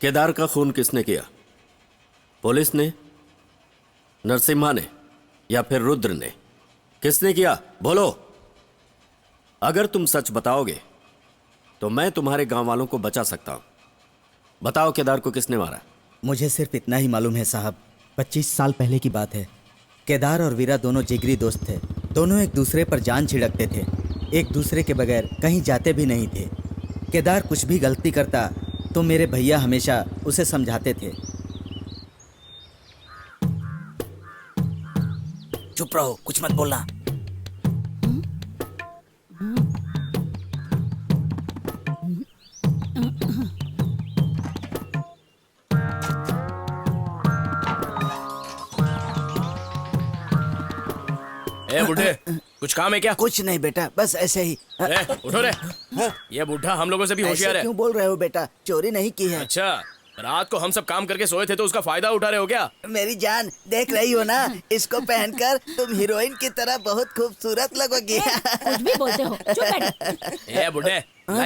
केदार का खून किसने किया? पुलिस ने, नरसिम्हा ने, या फिर रुद्र ने? किसने किया? बोलो। अगर तुम सच बताओगे तो मैं तुम्हारे गांव वालों को बचा सकता हूं। बताओ केदार को किसने मारा? मुझे सिर्फ इतना ही मालूम है साहब। 25 साल पहले की बात है। केदार और वीरा दोनों जिगरी दोस्त थे। दोनों एक दूसरे पर जान छिड़कते थे। एक दूसरे के बगैर कहीं जाते भी नहीं थे। केदार कुछ भी गलती करता तो मेरे भैया हमेशा उसे समझाते थे। चुप रहो, कुछ मत बोलना। ए बुढ़े, कुछ काम है क्या? कुछ नहीं बेटा, बस ऐसे ही। उठो रे। ये बुढ़ा हम लोगों से भी होशियार है। क्यों बोल रहे हो बेटा? चोरी नहीं की है। अच्छा, रात को हम सब काम करके सोए थे तो उसका फायदा उठा रहे हो क्या? मेरी जान, देख रही हो ना, इसको पहनकर तुम हीरोइन की तरह बहुत खूबसूरत लगोगी। कुछ भी बोलते हो, चुप बैठ। ए बुढ़े,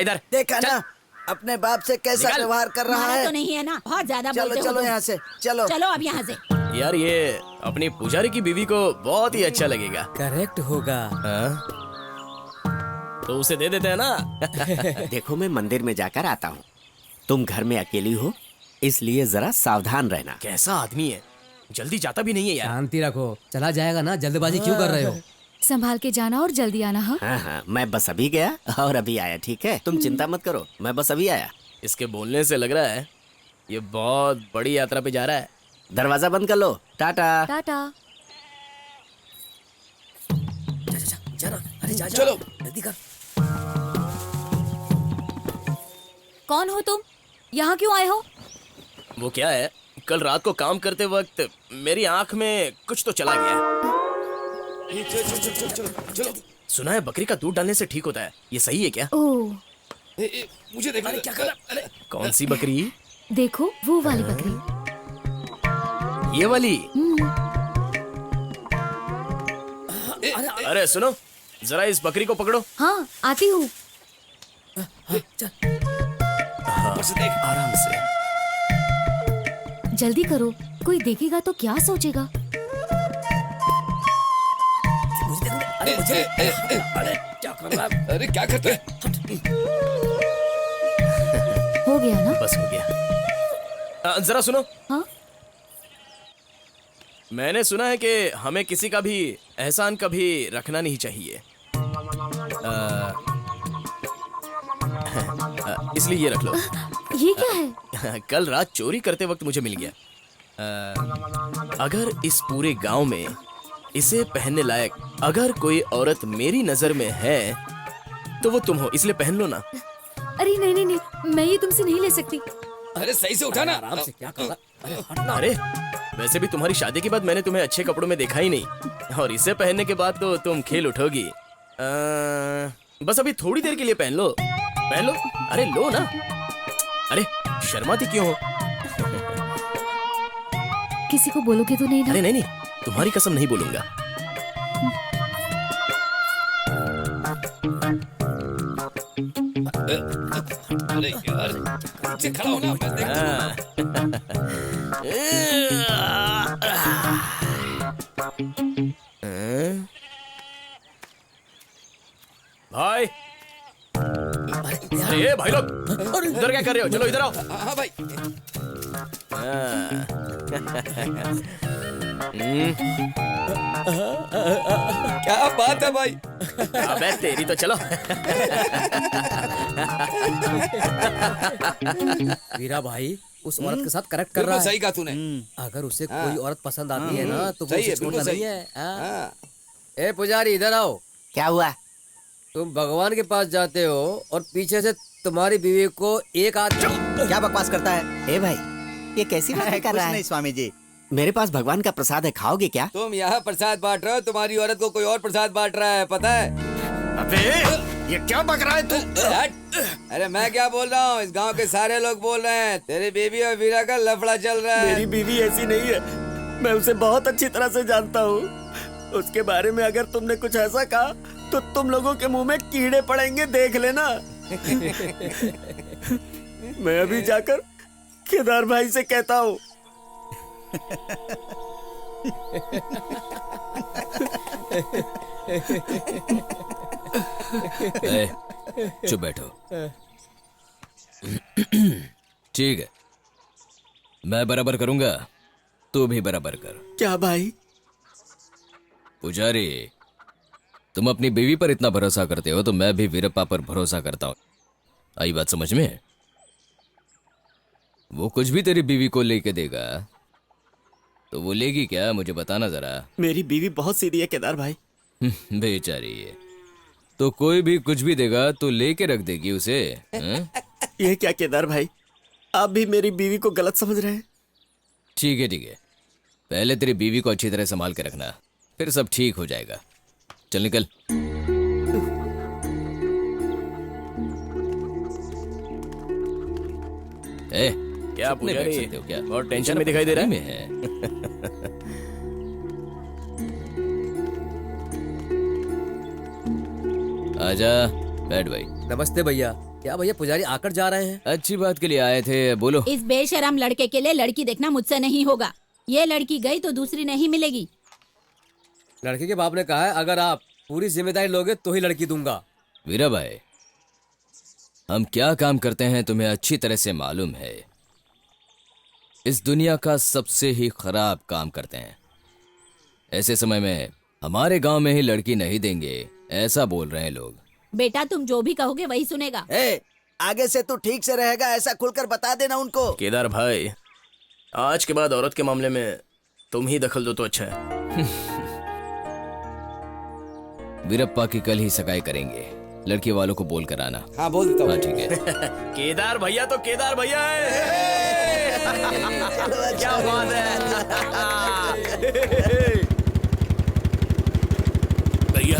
इधर देखा ना अपने बाप से कैसा व्यवहार कर रहा है। तो नहीं है ना, बहुत ज्यादा चलो बोलते हो चलो तुम। यहाँ से, चलो चलो अब यहाँ से। यार ये अपनी पुजारी की बीवी को बहुत ही अच्छा लगेगा। करेक्ट होगा। तो उसे दे देते हैं ना। देखो मैं मंदिर में जाकर आता हूँ, तुम घर में अकेली हो इसलिए जरा सावधान रहना। कैसा आदमी है, जल्दी जाता भी नहीं है यार। शांति रखो, चला जाएगा ना, जल्दबाजी क्यों कर रहे हो? संभाल के जाना और जल्दी आना। हाँ हाँ हाँ, मैं बस अभी गया और अभी आया। ठीक है, तुम चिंता मत करो, मैं बस अभी आया। इसके बोलने से लग रहा है ये बहुत बड़ी यात्रा पे जा रहा है। दरवाजा बंद कर लो। टाटा। टाटा। अरे चलो जल्दी कर। कौन हो तुम? यहाँ क्यों आए हो? वो क्या है, कल रात को काम करते वक्त मेरी आंख में कुछ तो चला गया। चलो। सुना है बकरी का दूध डालने से ठीक होता है, ये सही है क्या? ओह, मुझे देखना। क्या कर रहा? कौन सी बकरी? देखो वो वाली बकरी। ये वाली? अरे सुनो, जरा इस बकरी को पकड़ो। हाँ आती हूँ। आराम से। जल्दी करो, कोई देखेगा तो क्या सोचेगा? अरे क्या कर रहा है? अरे क्या करते हैं? हो गया ना? बस हो गया। जरा सुनो। हाँ? मैंने सुना है कि हमें किसी का भी एहसान कभी रखना नहीं चाहिए। इसलिए ये रख लो। ये क्या है? कल रात चोरी करते वक्त मुझे मिल गया। अगर इस पूरे गांव में इसे पहनने लायक अगर कोई औरत मेरी नजर में है तो वो तुम हो, इसलिए पहन लो ना। अरे नहीं नहीं नहीं, मैं ये तुमसे नहीं ले सकती। अरे सही से उठाना। आराम से, क्या कर रहा? अरे हटना। अरे वैसे भी तुम्हारी शादी के बाद मैंने तुम्हें अच्छे कपड़ों में देखा ही नहीं, और इसे पहनने के बाद तो तुम खेल उठोगी। बस अभी थोड़ी देर के लिए पहन लो। पहन लो। अरे लो ना। अरे शर्माती क्यों हो? किसी को बोलोगे तो नहीं ना? अरे नहीं नहीं, तुम्हारी कसम नहीं बोलूंगा। अरे यार, नीचे खड़ा होना। मैं भाई, अरे भाई लोग इधर क्या कर रहे हो? चलो इधर आओ। हाँ भाई। क्या बात है भाई? अबे तेरी तो चलो। वीरा भाई उस औरत के साथ करेक्ट कर रहा है। सही कहा तूने। अगर उसे कोई औरत पसंद आती है ना तो वो सही है, उसे छोड़ता बिल्कुल नहीं सही। है। हाँ? हाँ। ए पुजारी इधर आओ। क्या हुआ? तुम भगवान के पास जाते हो और पीछे से तुम्हारी बीवी को एक आदमी। क्या बकवास करता है? ए भाई, ये कैसी बात कर रहा है? नहीं स्वामी जी, मेरे पास भगवान का प्रसाद है, खाओगे क्या? तुम यहाँ प्रसाद बांट रहे हो, तुम्हारी औरत को कोई और प्रसाद बांट रहा है, पता है? अबे ये क्या बक रहा है तू? अरे मैं क्या बोल रहा हूँ, इस गांव के सारे लोग बोल रहे हैं तेरी बीवी और वीरा का लफड़ा चल रहा है। मेरी बीवी ऐसी नहीं है, मैं उसे बहुत अच्छी तरह से जानता हूँ। उसके बारे में अगर तुमने कुछ ऐसा कहा तो तुम लोगों के मुंह में कीड़े पड़ेंगे, देख लेना। मैं अभी जाकर केदार भाई से कहता हूँ। चुप बैठो। ठीक है, मैं बराबर करूंगा, तू भी बराबर कर। क्या भाई? पुजारी, तुम अपनी बीवी पर इतना भरोसा करते हो तो मैं भी वीरप्पा पर भरोसा करता हूँ। आई बात समझ में? वो कुछ भी तेरी बीवी को लेके देगा तो वो लेगी क्या, मुझे बताना जरा। मेरी बीवी बहुत सीधी है केदार भाई। बेचारी है, तो कोई भी कुछ भी देगा तो लेके रख देगी उसे। ये क्या केदार भाई, आप भी मेरी बीवी को गलत समझ रहे हैं। ठीक है ठीक है, पहले तेरी बीवी को अच्छी तरह संभाल के रखना, फिर सब ठीक हो जाएगा। चल निकल। ए, क्या सपने पुजारी, देख सकते हो क्या? बहुत टेंशन में दिखाई दे रहा है। में है। आजा, बैठ भाई। नमस्ते भैया। क्या भैया पुजारी आकर जा रहे हैं? अच्छी बात के लिए आए थे, बोलो। इस बेशरम लड़के के लिए लड़की देखना मुझसे नहीं होगा। ये लड़की गई तो दूसरी नहीं मिलेगी। लड़के के बाप ने कहा है अगर आप पूरी जिम्मेदारी लोगे तो ही लड़की दूंगा। वीरा भाई, हम क्या काम करते हैं तुम्हें अच्छी तरह से मालूम है। इस दुनिया का सबसे ही खराब काम करते हैं। ऐसे समय में हमारे गांव में ही लड़की नहीं देंगे ऐसा बोल रहे हैं लोग। बेटा तुम जो भी कहोगे वही सुनेगा। आगे से तू ठीक से रहेगा ऐसा खुलकर बता देना उनको। केदार भाई, आज के बाद औरत के मामले में तुम ही दखल दो तो अच्छा है। वीरप्पा की कल ही सगाई करेंगे, लड़की वालों को बोल कर आना। हाँ बोल देता हूँ। हाँ ठीक है। केदार भैया तो केदार भैया है। क्या बात है। भैया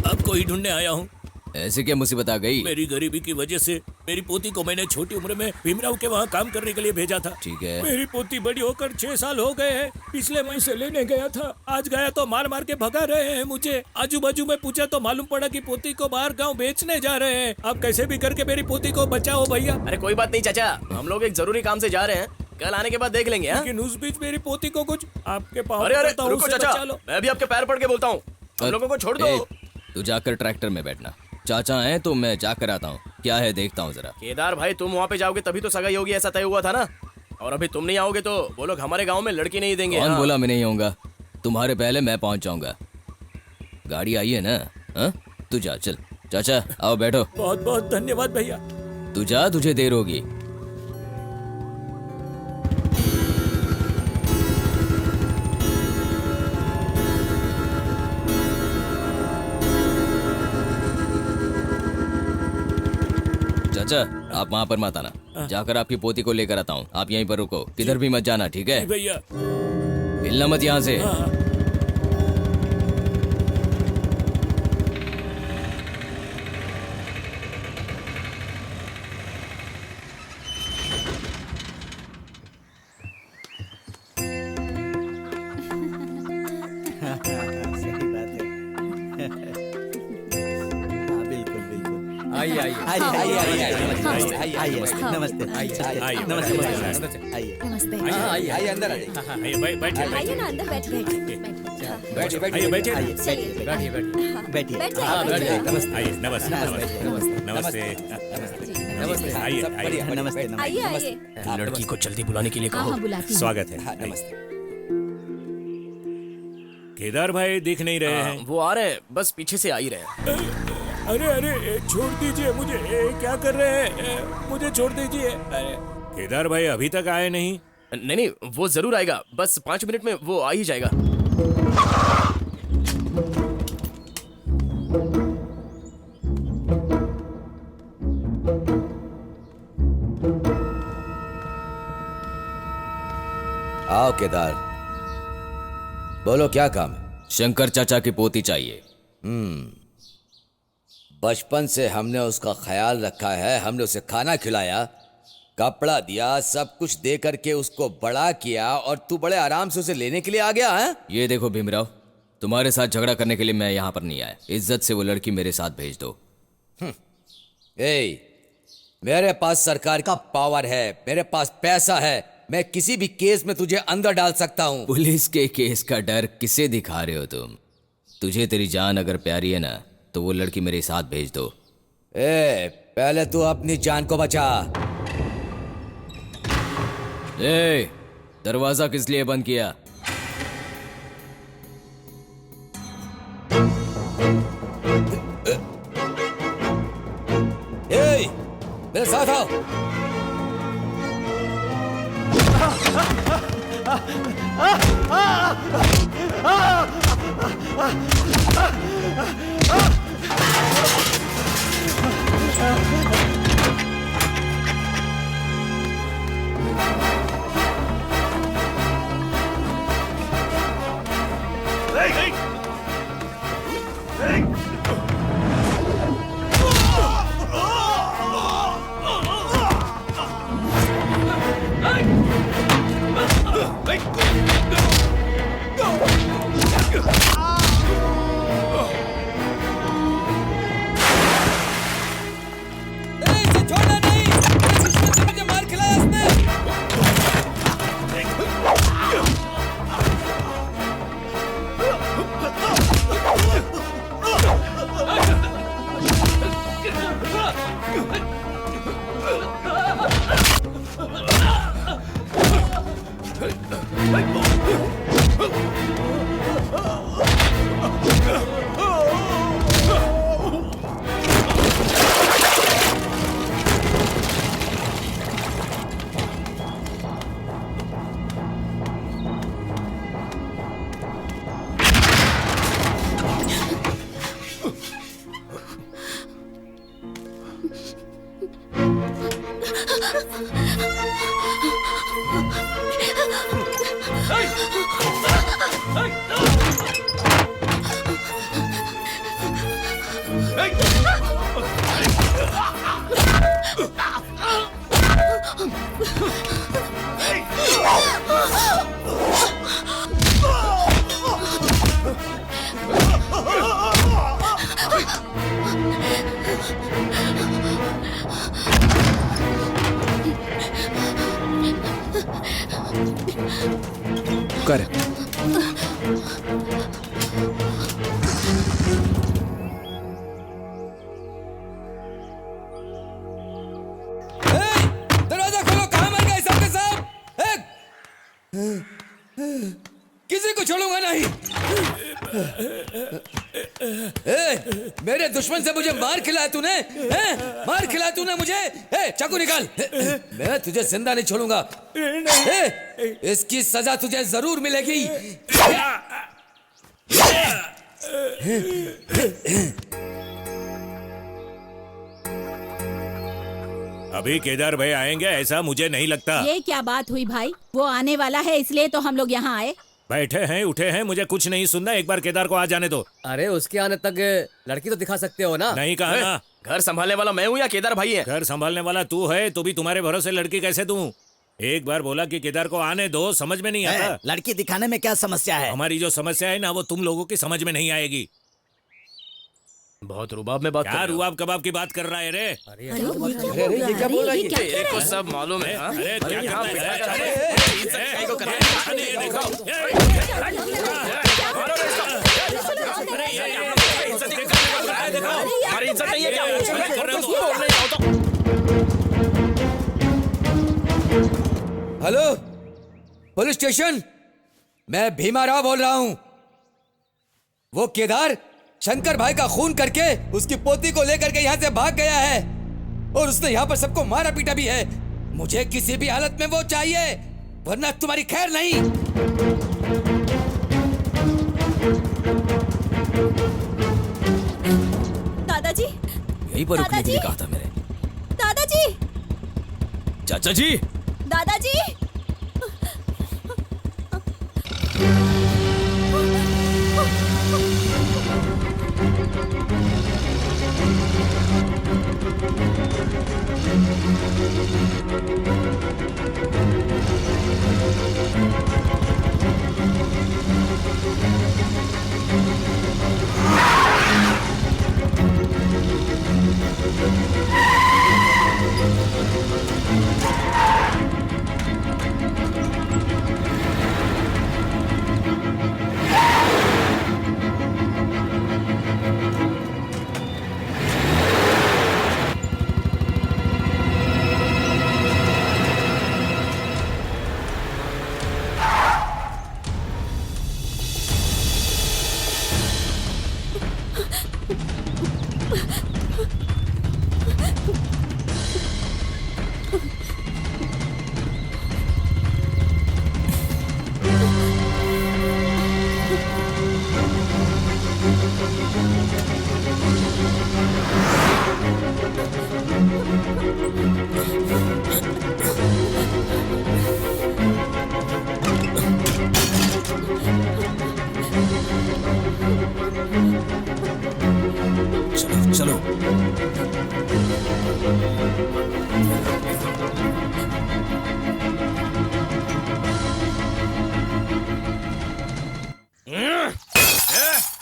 आपको ही ढूंढने आया हूँ। ऐसे क्या मुसीबत आ गई? मेरी गरीबी की वजह से मेरी पोती को मैंने छोटी उम्र में भीमराव के वहाँ काम करने के लिए भेजा था। ठीक है। मेरी पोती बड़ी होकर 6 साल हो गए हैं। पिछले महीने से लेने गया था, आज गया तो मार मार के भगा रहे हैं मुझे। आजू बाजू में पूछा तो मालूम पड़ा कि पोती को बाहर गाँव बेचने जा रहे हैं। अब कैसे भी करके मेरी पोती को बचाओ भैया। अरे कोई बात नहीं चाचा, हम लोग एक जरूरी काम से जा रहे हैं, कल आने के बाद देख लेंगे। लेकिन उस बीच मेरी पोती को कुछ आपके पाँव अरे पड़ता हूँ, रुको उसे चाचा, बचा लो। मैं भी आपके पैर पड़ के बोलता हूँ, हम लोगों को छोड़ दो। तू जाकर ट्रैक्टर में बैठना। चाचा हैं तो मैं जाकर आता हूँ, क्या है देखता हूँ जरा। केदार भाई तुम वहाँ पे जाओगे तभी तो सगाई होगी, ऐसा तय हुआ था ना। और अभी तुम नहीं आओगे तो वो लोग हमारे गांव में लड़की नहीं देंगे। कौन हाँ? बोला मैं नहीं आऊंगा? तुम्हारे पहले मैं पहुंच जाऊंगा। गाड़ी आई है ना? हाँ? तू जा, चल। चाचा आओ बैठो। बहुत बहुत धन्यवाद भैया। तू जा, तुझे देर होगी। चाचा आप वहाँ पर मत आना, जाकर आपकी पोती को लेकर आता हूँ। आप यहीं पर रुको, किधर भी मत जाना, ठीक है भैया? हिलना मत यहाँ से। सही बात है। हाँ, बिल्कुल बिल्कुल। आइए आइए आइए आइए आइए नमस्ते। आइए नमस्ते नमस्ते आइए। नमस्ते। आइए आइए अंदर आ जाइए। आइए बैठिए आइए ना अंदर बैठिए। बैठिए आइए बैठिए। चलिए बैठिए बैठिए। बैठिए। हाँ, आइए नमस्ते नमस्ते नमस्ते। आइए आइए नमस्ते आइए आइए। लड़की को जल्दी बुलाने के लिए हाँ कहो। हाँ बुलाती हूँ। स्वागत है। नमस्ते। केदार भाई दिख नहीं रहे हैं। वो आ रहे हैं, बस पीछे से आ ही रहे हैं। अरे अरे छोड़ दीजिए मुझे, क्या कर रहे हैं? मुझे छोड़ दीजिए। अरे केदार भाई अभी तक आए नहीं। नहीं नहीं, वो जरूर आएगा, बस 5 मिनट में वो आ ही जाएगा। आओ केदार, बोलो क्या काम है? शंकर चाचा की पोती चाहिए। बचपन से हमने उसका ख्याल रखा है, हमने उसे खाना खिलाया, कपड़ा दिया, सब कुछ दे करके उसको बड़ा किया, और तू बड़े आराम से उसे लेने के लिए आ गया है? ये देखो भीमराव, तुम्हारे साथ झगड़ा करने के लिए मैं यहाँ पर नहीं आया। इज्जत से वो लड़की मेरे साथ भेज दो। मेरे पास सरकार का पावर है, मेरे पास पैसा है, मैं किसी भी केस में तुझे अंदर डाल सकता हूँ। पुलिस के केस का डर किसे दिखा रहे हो तुम? तुझे तेरी जान अगर प्यारी है ना तो वो लड़की मेरे साथ भेज दो। पहले तू अपनी जान को बचा। दरवाजा किस लिए बंद किया? मेरे साथ आओ। इसे छोड़ना नहीं, मुझे मार खिलाया उसने। कर दरवाजा खोलो, कहाँ मर गए सबके सब? किसी को छोड़ूंगा नहीं। मेरे दुश्मन से मुझे मार खिलाया तूने, मार खिलाया तूने मुझे। चाकू निकाल, मैं तुझे जिंदा नहीं छोड़ूंगा। इसकी सजा तुझे जरूर मिलेगी। अभी केदार भाई आएंगे ऐसा मुझे नहीं लगता। ये क्या बात हुई भाई? वो आने वाला है इसलिए तो हम लोग यहाँ आए। बैठे हैं उठे हैं, मुझे कुछ नहीं सुनना। एक बार केदार को आ जाने दो। अरे उसके आने तक लड़की तो दिखा सकते हो ना। नहीं कहा ना। घर संभालने वाला मैं हूँ या केदार भाई है? घर संभालने वाला तू है तो भी तुम्हारे भरोसे लड़की कैसे दूं? एक बार बोला कि केदार को आने दो, समझ में नहीं आता। लड़की दिखाने में क्या समस्या है? हमारी जो समस्या है ना वो तुम लोगों की समझ में नहीं आएगी। बहुत रुबाब में बात क्या रुबाब कबाब की बात कर रहा है रे? अरे ये क्या बोल रहा है? तेरे को सब मालूम है। हाँ? अरे क्या यहाँ करता पे है? क्या कर रहा है? अरे, इज्जत ए, काहे को कर रहा है? अरे, ये देखो। मारो रे इसको। अरे ये इज्जत कर रहा है, देखो। हमारी इज्जत नहीं है क्या? कर रहा हूँ। बोलने जाओ तो। हेलो, पुलिस स्टेशन, मैं भीमा राव बोल रहा हूं। वो केदार शंकर भाई का खून करके उसकी पोती को लेकर के यहाँ से भाग गया है और उसने यहाँ पर सबको मारा पीटा भी है। मुझे किसी भी हालत में वो चाहिए, वरना तुम्हारी खैर नहीं। दादाजी, यहीं पर रुकने के लिए कहा था मेरे। दादाजी, चाचा जी, दादाजी। चलो चलो।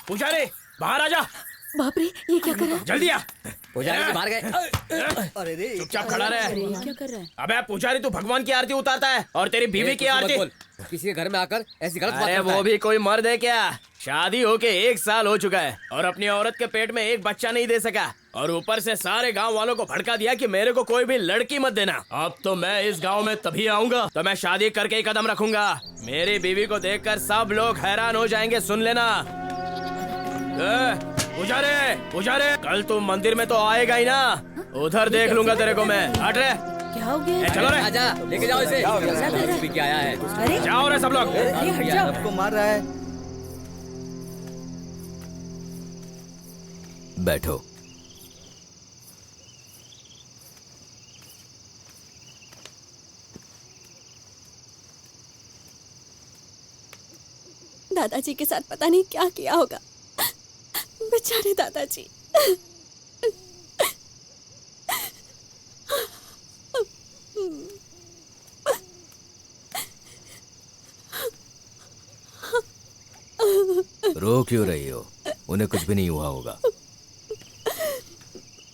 पुजारी बाहर आ जा। बाप रे, ये क्या कर रहा है? जल्दी आ। पुजारी जी बाहर गए। अरे रे, चुपचाप खड़ा रहे। क्या कर रहा है? अबे पुजारी तू भगवान की आरती उतारता है और तेरी बीवी की कुछ मत आरती। बोल। किसी के घर में आकर ऐसी गलत बात अरे करता वो है। भी कोई मर्द है क्या? शादी होके 1 साल हो चुका है और अपनी औरत के पेट में एक बच्चा नहीं दे सका और ऊपर से सारे गांव वालों को भड़का दिया कि मेरे को कोई भी लड़की मत देना। अब तो मैं इस गांव में तभी आऊंगा तो मैं शादी करके ही कदम रखूंगा। मेरी बीवी को देखकर सब लोग हैरान हो जाएंगे, सुन लेना। पुजारी पुजारी, कल तू मंदिर में तो आएगा ही ना? उधर देख लूंगा तेरे को मैं। हट रे। क्या हो गया? चलो रे। आजा, लेके जाओ इसे। भी क्या आया है? अरे जाओ रे सब लोग। हट जाओ। सबको मार रहा है। बैठो। दादाजी के साथ पता नहीं क्या किया होगा। बेचारे दादाजी। रो क्यों रही हो? उन्हें कुछ भी नहीं हुआ होगा।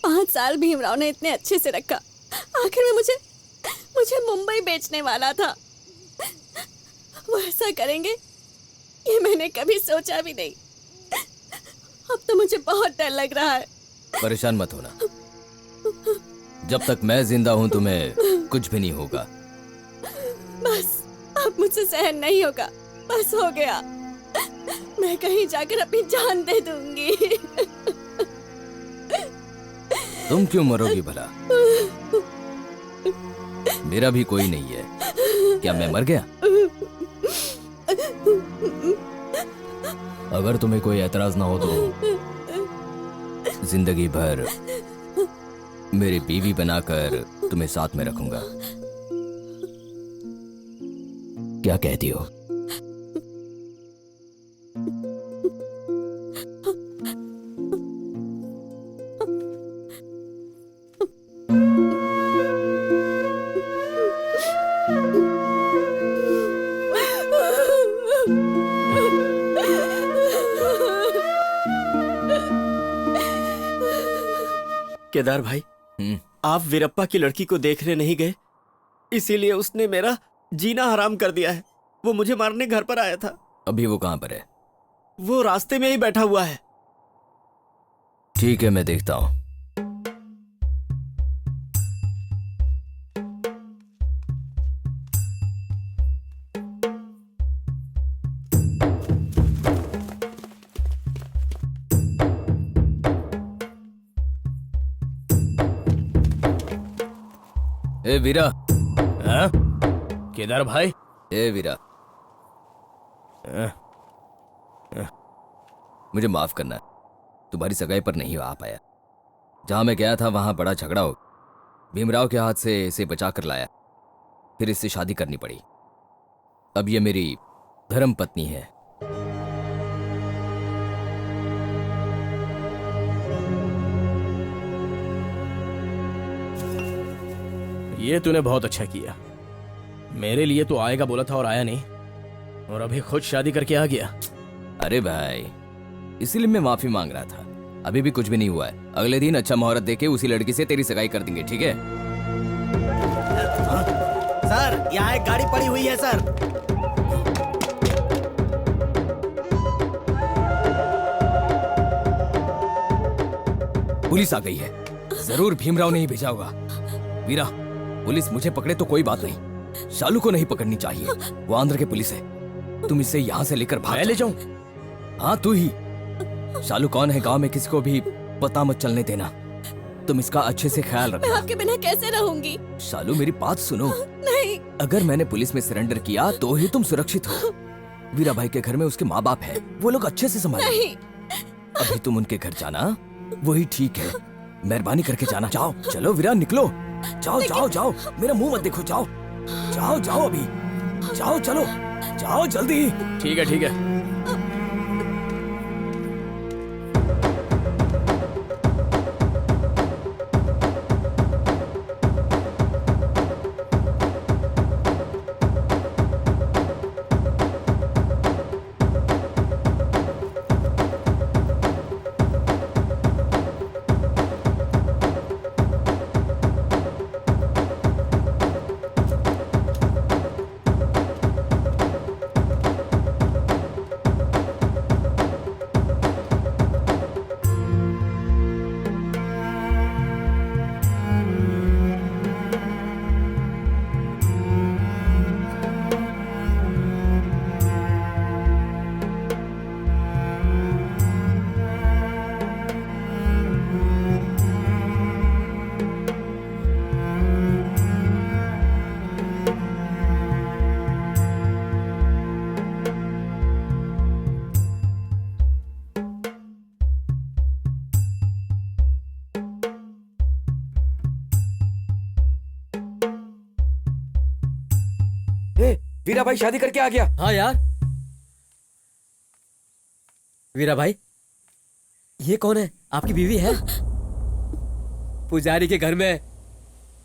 5 साल भीमराव ने इतने अच्छे से रखा, आखिर में मुझे मुंबई बेचने वाला था। वो ऐसा करेंगे ये मैंने कभी सोचा भी नहीं। अब तो मुझे बहुत डर लग रहा है। परेशान मत होना, जब तक मैं जिंदा हूं तुम्हें कुछ भी नहीं होगा। बस अब मुझसे सहन नहीं होगा, बस हो गया। मैं कहीं जाकर अपनी जान दे दूंगी। तुम क्यों मरोगी भला? मेरा भी कोई नहीं है। क्या मैं मर गया? अगर तुम्हें कोई एतराज ना हो तो जिंदगी भर मेरी बीवी बनाकर तुम्हें साथ में रखूंगा। क्या कहती हो? केदार भाई, आप वीरप्पा की लड़की को देखने नहीं गए, इसीलिए उसने मेरा जीना हराम कर दिया है। वो मुझे मारने घर पर आया था। अभी वो कहां पर है? वो रास्ते में ही बैठा हुआ है। ठीक है, मैं देखता हूं। ए वीरा। हाँ? केदार भाई। ए वीरा, मुझे माफ करना, तुम्हारी सगाई पर नहीं आ पाया। जहां मैं गया था वहां बड़ा झगड़ा हो, भीमराव के हाथ से इसे बचा कर लाया, फिर इससे शादी करनी पड़ी। अब ये मेरी धर्म पत्नी है। ये तूने बहुत अच्छा किया। मेरे लिए तो आएगा बोला था और आया नहीं, और अभी खुद शादी करके आ गया। अरे भाई, इसीलिए मैं माफी मांग रहा था। अभी भी कुछ भी नहीं हुआ है। अगले दिन अच्छा मुहूर्त देके उसी लड़की से तेरी सगाई कर देंगे, ठीक है? सर, यहाँ एक गाड़ी पड़ी हुई है सर। पुलिस आ गई है। जरूर भीमराव ने ही भेजा होगा। वीरा, पुलिस मुझे पकड़े तो कोई बात नहीं, शालू को नहीं पकड़नी चाहिए। वो आंध्र के पुलिस है। तुम इसे यहाँ से लेकर भाग। मैं ले जाऊं? हाँ, तू ही। शालू कौन है गांव में किसी को भी पता मत चलने देना। तुम इसका अच्छे से ख्याल मैं रखना। आपके बिना कैसे रहूंगी? शालू, मेरी बात सुनो। नहीं। अगर मैंने पुलिस में सरेंडर किया तो ही तुम सुरक्षित हो। वीरा भाई के घर में उसके माँ बाप है, वो लोग अच्छे से संभालेंगे। नहीं। अभी तुम उनके घर जाना, वही ठीक है। मेहरबानी करके जाना। जाओ, चलो वीरा, निकलो। जाओ जाओ जाओ, मेरा मुंह मत देखो। जाओ जाओ जाओ, अभी जाओ, चलो जाओ जल्दी। ठीक है, ठीक है। वीरा भाई शादी करके आ गया। हाँ यार, वीरा भाई, ये कौन है? आपकी बीवी है? पुजारी के घर में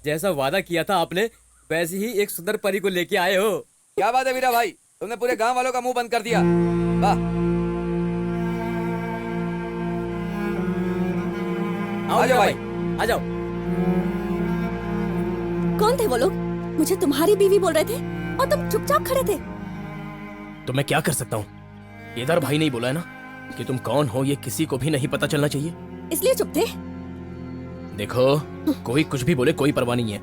जैसा वादा किया था आपने, वैसे ही एक सुंदर परी को लेके आए हो। क्या बात है वीरा भाई, तुमने पूरे गांव वालों का मुंह बंद कर दिया। वाह, आओ आ जाओ भाई, आ जाओ। कौन थे वो लोग? मुझे तुम्हारी बीवी बोल रहे थे और तुम चुपचाप खड़े थे। तो मैं क्या कर सकता हूँ? केदार भाई नहीं बोला है ना कि तुम कौन हो ये किसी को भी नहीं पता चलना चाहिए, इसलिए चुप थे। देखो कोई कुछ भी बोले कोई परवाह नहीं है।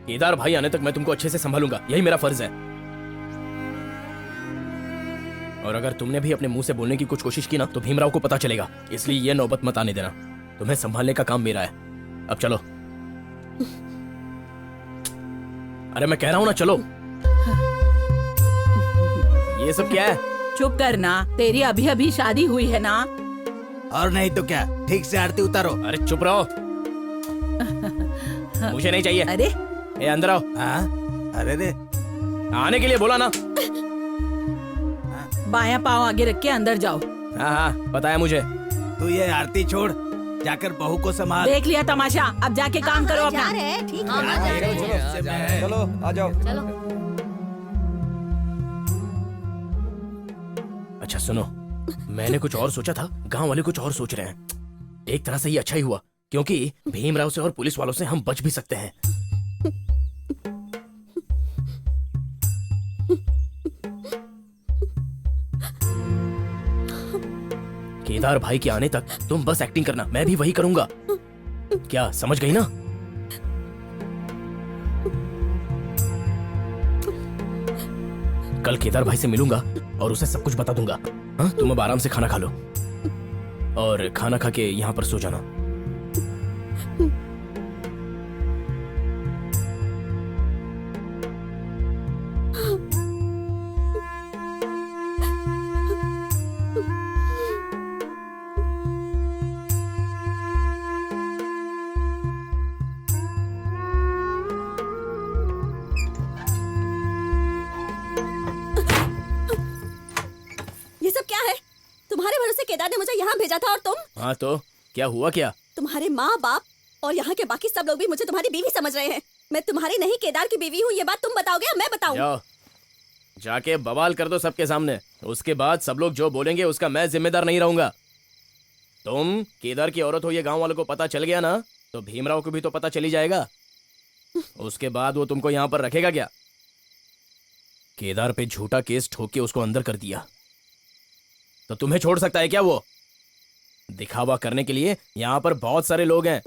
केदार भाई आने तक मैं तुमको अच्छे से संभालूंगा, यही मेरा फर्ज है। और अगर तुमने भी अपने मुंह से बोलने की कुछ कोशिश की ना तो भीमराव को पता चलेगा, इसलिए ये नौबत मत आने देना। तुम्हें संभालने का काम मेरा है। अब चलो। अरे मैं कह रहा हूं ना, चलो। ये सब क्या है? चुप करना, तेरी अभी अभी शादी हुई है ना। और नहीं तो क्या, ठीक से आरती उतारो। अरे चुप रहो, मुझे नहीं चाहिए। अरे ए अंदर आओ। अरे रे, आने के लिए बोला ना। बायां पाँव आगे रख के अंदर जाओ। हाँ पता है मुझे। तू ये आरती छोड़, जाकर बहू को संभाल। देख लिया तमाशा, अब जाके काम करो अपना। ठीक चलो चलो आ जाओ। अच्छा सुनो, मैंने कुछ और सोचा था, गांव वाले कुछ और सोच रहे हैं। एक तरह से ये अच्छा ही हुआ, क्योंकि भीमराव से और पुलिस वालों से हम बच भी सकते हैं। केदार भाई के आने तक तुम बस एक्टिंग करना, मैं भी वही करूंगा। क्या समझ गई ना? कल केदार भाई से मिलूंगा और उसे सब कुछ बता दूंगा। हाँ, तुम अब आराम से खाना खा लो और खाना खा के यहाँ पर सो जाना। ये सब क्या है? तुम्हारे भरोसे केदार ने मुझे यहाँ भेजा था और तुम? हाँ तो क्या हुआ? क्या तुम्हारे माँ बाप और यहाँ के बाकी सब लोग भी मुझे तुम्हारी बीवी समझ रहे हैं। मैं तुम्हारी नहीं केदार की बीवी हूँ, ये बात तुम बताओगे या मैं बताऊँ? जाओ जाके बवाल कर दो सबके सामने, उसके बाद सब लोग जो बोलेंगे उसका मैं जिम्मेदार नहीं रहूंगा। तुम केदार की औरत हो, ये गांव वालों को पता चल गया ना तो भीमराव को भी तो पता चली जाएगा। उसके बाद वो तुमको यहाँ पर रखेगा क्या? केदार पे झूठा केस ठोक के उसको अंदर कर दिया तो तुम्हें छोड़ सकता है क्या वो? दिखावा करने के लिए यहाँ पर बहुत सारे लोग हैं।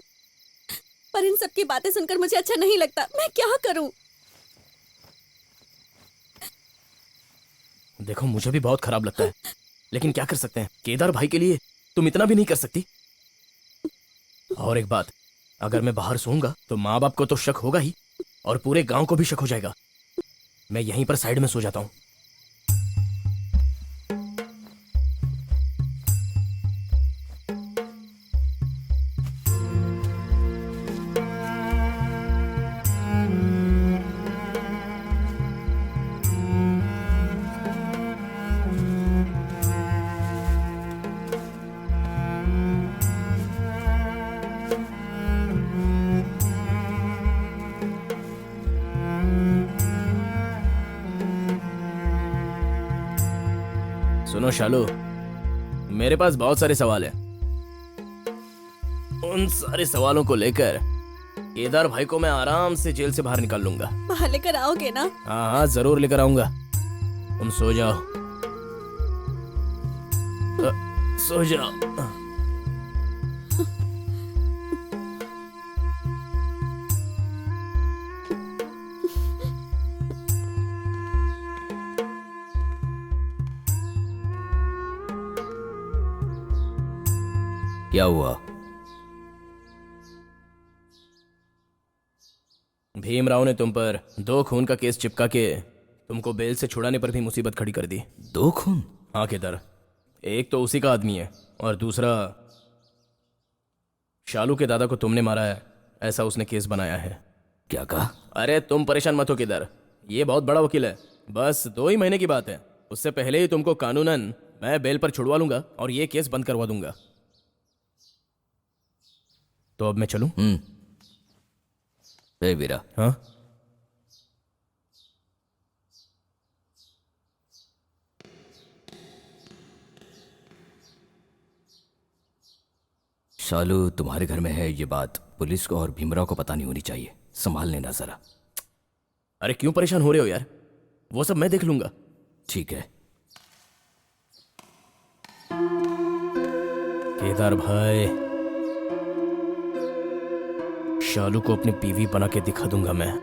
पर इन सब की बातें सुनकर मुझे अच्छा नहीं लगता, मैं क्या करूं? देखो मुझे भी बहुत खराब लगता है, लेकिन क्या कर सकते हैं? केदार भाई के लिए तुम इतना भी नहीं कर सकती। और एक बात, अगर मैं बाहर सोऊंगा तो माँ बाप को तो शक होगा ही और पूरे गांव को भी शक हो जाएगा। मैं यहीं पर साइड में सो जाता हूँ। सुनो शालू, मेरे पास बहुत सारे सवाल हैं। उन सारे सवालों को लेकर केदार भाई को मैं आराम से जेल से बाहर निकाल लूंगा। बाहर लेकर आओगे ना? हाँ हाँ जरूर लेकर आऊंगा। तुम सो जाओ, सो जाओ। क्या हुआ? भीमराव ने तुम पर 2 खून का केस चिपका के तुमको बेल से छुड़ाने पर भी मुसीबत खड़ी कर दी। 2 खून? हाँ केदार, एक तो उसी का आदमी है और दूसरा शालू के दादा को तुमने मारा है, ऐसा उसने केस बनाया है। क्या कहा? अरे तुम परेशान मत हो केदार, ये बहुत बड़ा वकील है। बस 2 ही महीने की बात है, उससे पहले ही तुमको कानूनन मैं बेल पर छुड़वा लूंगा और ये केस बंद करवा दूंगा। तो अब मैं चलूं? ए वीरा, हाँ? शालू तुम्हारे घर में है ये बात पुलिस को और भीमराव को पता नहीं होनी चाहिए। संभाल लेना जरा। अरे क्यों परेशान हो रहे हो यार, वो सब मैं देख लूंगा। ठीक है। केदार भाई, शालू को अपनी बीवी बना के दिखा दूंगा मैं।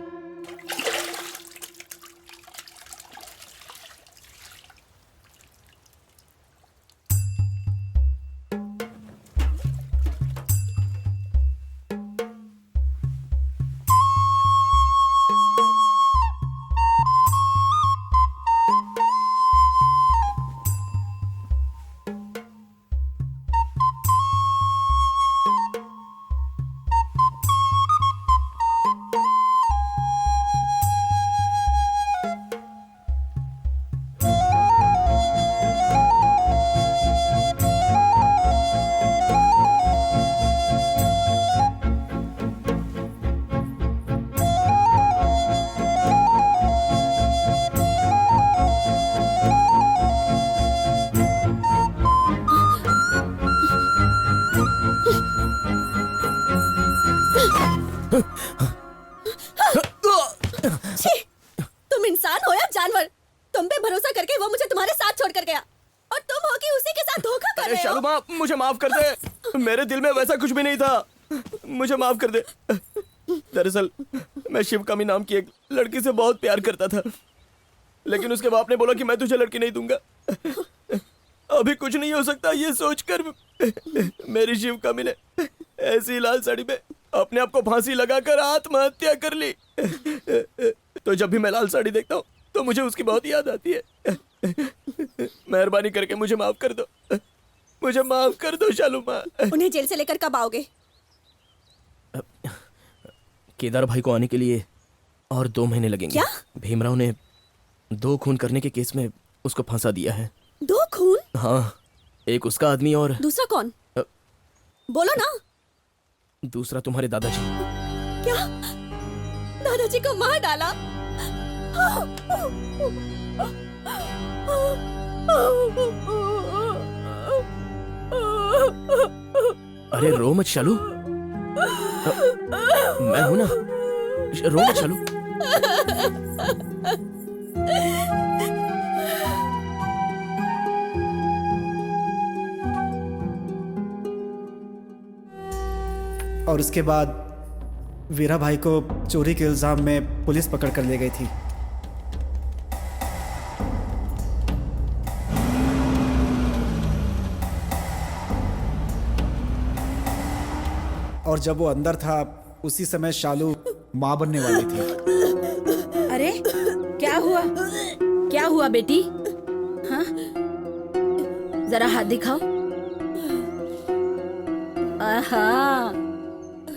तुम इंसान हो या जानवर? तुम पे भरोसा करके वो मुझे तुम्हारे साथ छोड़कर गया और तुम हो कि उसी के साथ धोखा कर रहे हो। शालू माँ, मुझे माफ कर दे। मेरे दिल में वैसा कुछ भी नहीं था, मुझे माफ कर दे। दरअसल मैं शिवकामी नाम की एक लड़की से बहुत प्यार करता था, लेकिन उसके बाप ने बोला कि मैं तुझे लड़की नहीं दूंगा। अभी कुछ नहीं हो सकता ये सोचकर मेरी शिवकामी ने ऐसी लाल साड़ी में अपने आप को फांसी लगाकर आत्महत्या कर ली। तो जब भी मैं लाल साड़ी देखता हूँ तो मुझे उसकी बहुत याद आती है। मेहरबानी करके मुझे माफ कर दो, मुझे माफ कर दो शालू माँ। उन्हें जेल से लेकर कब आओगे? केदार भाई को आने के लिए और 2 महीने लगेंगे। क्या? भीमराव ने 2 खून करने के केस में उसको फांसा दिया है। 2 खून? हाँ, एक उसका आदमी और दूसरा कौन? बोलो ना। दूसरा तुम्हारे दादाजी। क्या? दादाजी को मार डाला? अरे रो मत शालू, मैं हूं ना, रो मत शालू। और उसके बाद वीरा भाई को चोरी के इल्जाम में पुलिस पकड़ कर ले गई थी। और जब वो अंदर था उसी समय शालू मां बनने वाली थी। अरे क्या हुआ? क्या हुआ बेटी? हाँ, जरा हाथ दिखाओ। आहा,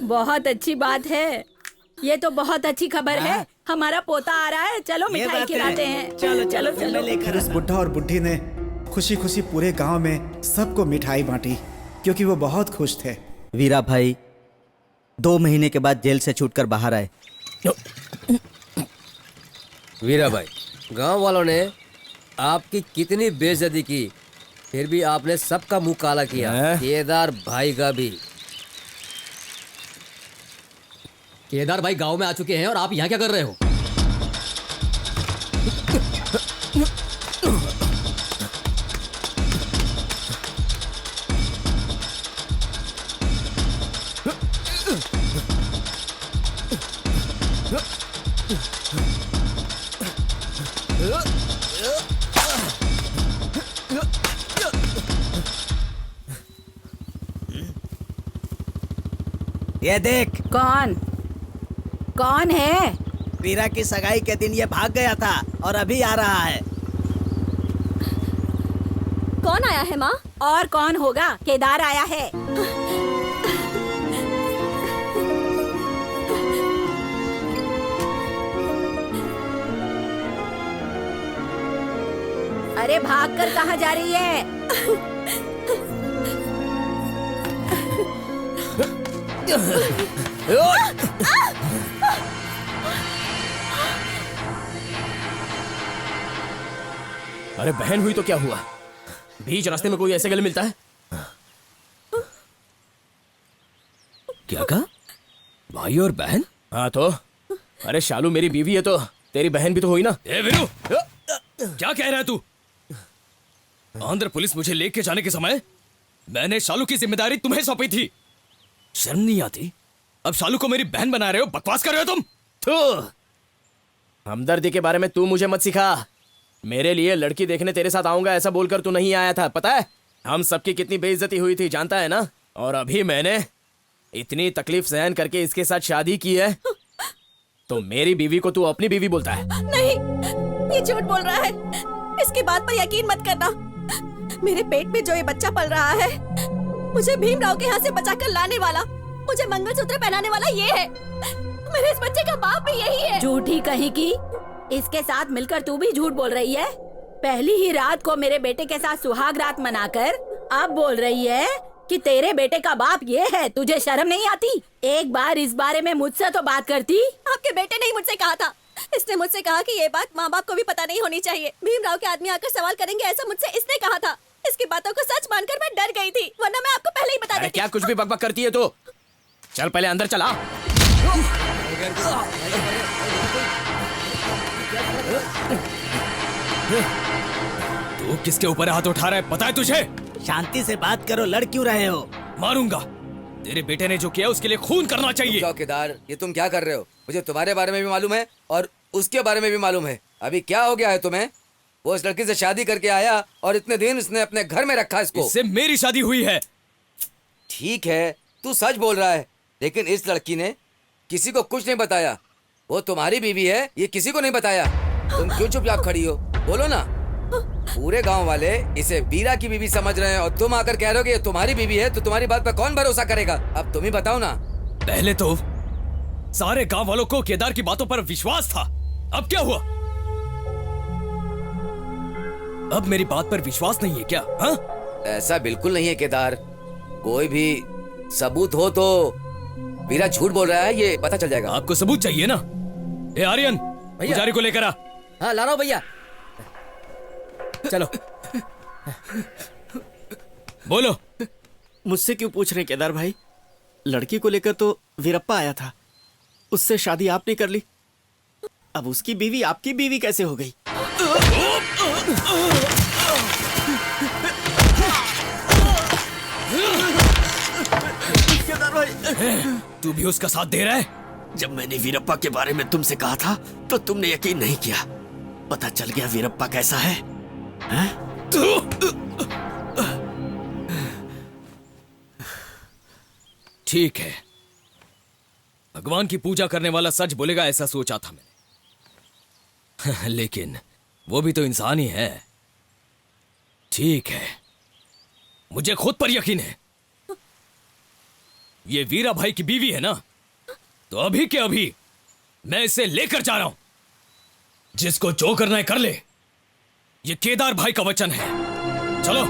बहुत अच्छी बात है। ये तो बहुत अच्छी खबर है। हमारा पोता आ रहा है। चलो मिठाई खिलाते हैं। चलो चलो चलो। फिर उस बुढ़ा और बुढ़ी ने खुशी खुशी पूरे गांव में सबको मिठाई बांटी क्योंकि वो बहुत खुश थे। वीरा भाई 2 महीने के बाद जेल से छूटकर बाहर आए। वीरा भाई, गांव वालों ने आपकी कितनी बेइज्जती की, फिर भी आपने सबका मुंह काला किया, केदार भाई का भी। केदार भाई गांव में आ चुके हैं और आप यहाँ क्या कर रहे हो? ये देख। कौन है? वीरा की सगाई के दिन ये भाग गया था और अभी आ रहा है। कौन आया है माँ? और कौन होगा? केदार आया है। अरे भाग कर कहाँ जा रही है? अरे बहन हुई तो क्या हुआ? बीच रास्ते में कोई ऐसे गले मिलता है? क्या कहा? भाई और बहन? हाँ तो अरे शालू मेरी बीवी है तो तेरी बहन भी तो हुई ना। ए वीरू, क्या कह रहा है तू? आंध्र पुलिस मुझे लेके जाने के समय मैंने शालू की जिम्मेदारी तुम्हें सौंपी थी। शर्म नहीं आती? अब शालू को मेरी बहन बना रहे हो, बकवास कर रहे हो तुम। तो हमदर्दी के बारे में तू मुझे मत सिखा। मेरे लिए लड़की देखने तेरे साथ आऊंगा ऐसा बोलकर तू नहीं आया था, पता है? हम सबकी कितनी बेइज्जती हुई थी जानता है ना? और अभी मैंने इतनी तकलीफ सहन करके इसके साथ शादी की है तो मेरी बीवी को तू अपनी बीवी बोलता है? नहीं, ये झूठ बोल रहा है। इसकी बात पर यकीन मत करना। मेरे पेट में जो ये बच्चा पल रहा है, मुझे भीमराव के यहाँ से बचाकर लाने वाला, मुझे मंगलसूत्र पहनाने वाला ये है। मेरे इस बच्चे का बाप भी यही है। झूठी कहीं की? इसके साथ मिलकर तू भी झूठ बोल रही है। पहली ही रात को मेरे बेटे के साथ सुहाग रात मनाकर अब बोल रही है कि तेरे बेटे का बाप ये है। तुझे शर्म नहीं आती? एक बार इस बारे में मुझसे तो बात करती। आपके बेटे ने ही मुझसे कहा था। इसने मुझसे कहा कि ये बात माँ बाप को भी पता नहीं होनी चाहिए। भीमराव के आदमी आकर सवाल करेंगे ऐसा मुझसे इसने कहा था। इसकी बातों को सच मानकर मैं डर गई थी, वरना मैं आपको पहले ही बता देती। क्या कुछ भी बकबक करती है तो? चल पहले अंदर चला। तू किसके ऊपर हाथ उठा रहा है, पता है तुझे? शांति से बात करो, लड़ क्यों रहे हो? मारूंगा। तेरे बेटे ने जो किया उसके लिए खून करना चाहिए। चौकीदार, ये तुम क्या कर रहे हो? मुझे तुम्हारे बारे में भी मालूम है और उसके बारे में भी मालूम है। अभी क्या हो गया है तुम्हें? वो इस लड़की से शादी करके आया और इतने दिन इसने अपने घर में रखा इसको। इससे मेरी शादी हुई है। ठीक है, तू सच बोल रहा है, लेकिन इस लड़की ने किसी को कुछ नहीं बताया। वो तुम्हारी बीवी है, ये किसी को नहीं बताया। तुम क्यों चुपचाप खड़ी हो? बोलो ना। पूरे गांव वाले इसे वीरा की बीवी समझ रहे हैं और तुम आकर कह रहे हो कि ये तुम्हारी बीवी है, तो तुम्हारी बात पर कौन भरोसा करेगा? अब तुम ही बताओ ना। पहले तो सारे गांव वालों को केदार की बातों पर विश्वास था, अब क्या हुआ? अब मेरी बात पर विश्वास नहीं है क्या? हाँ? ऐसा बिल्कुल नहीं है केदार। कोई भी सबूत हो तो वीरा झूठ बोल रहा है ये पता चल जाएगा। आपको सबूत चाहिए ना? ए आर्यन, पुजारी को लेकर आ। हाँ ला रहा हूं भैया। चलो बोलो। मुझसे क्यों पूछ रहे हैं केदार भाई? लड़की को लेकर तो वीरप्पा आया था, उससे शादी आपने कर ली, अब उसकी बीवी आपकी बीवी कैसे हो गई? केदार भाई, तू भी उसका साथ दे रहा है? जब मैंने वीरप्पा के बारे में तुमसे कहा था तो तुमने यकीन नहीं किया। पता चल गया वीरप्पा कैसा है, हैं? ठीक है, भगवान की पूजा करने वाला सच बोलेगा ऐसा सोचा था मैंने। लेकिन वो भी तो इंसान ही है। ठीक है, मुझे खुद पर यकीन है। ये वीरा भाई की बीवी है ना, तो अभी के अभी मैं इसे लेकर जा रहा हूं। जिसको जो करना है कर ले, ये केदार भाई का वचन है। चलो।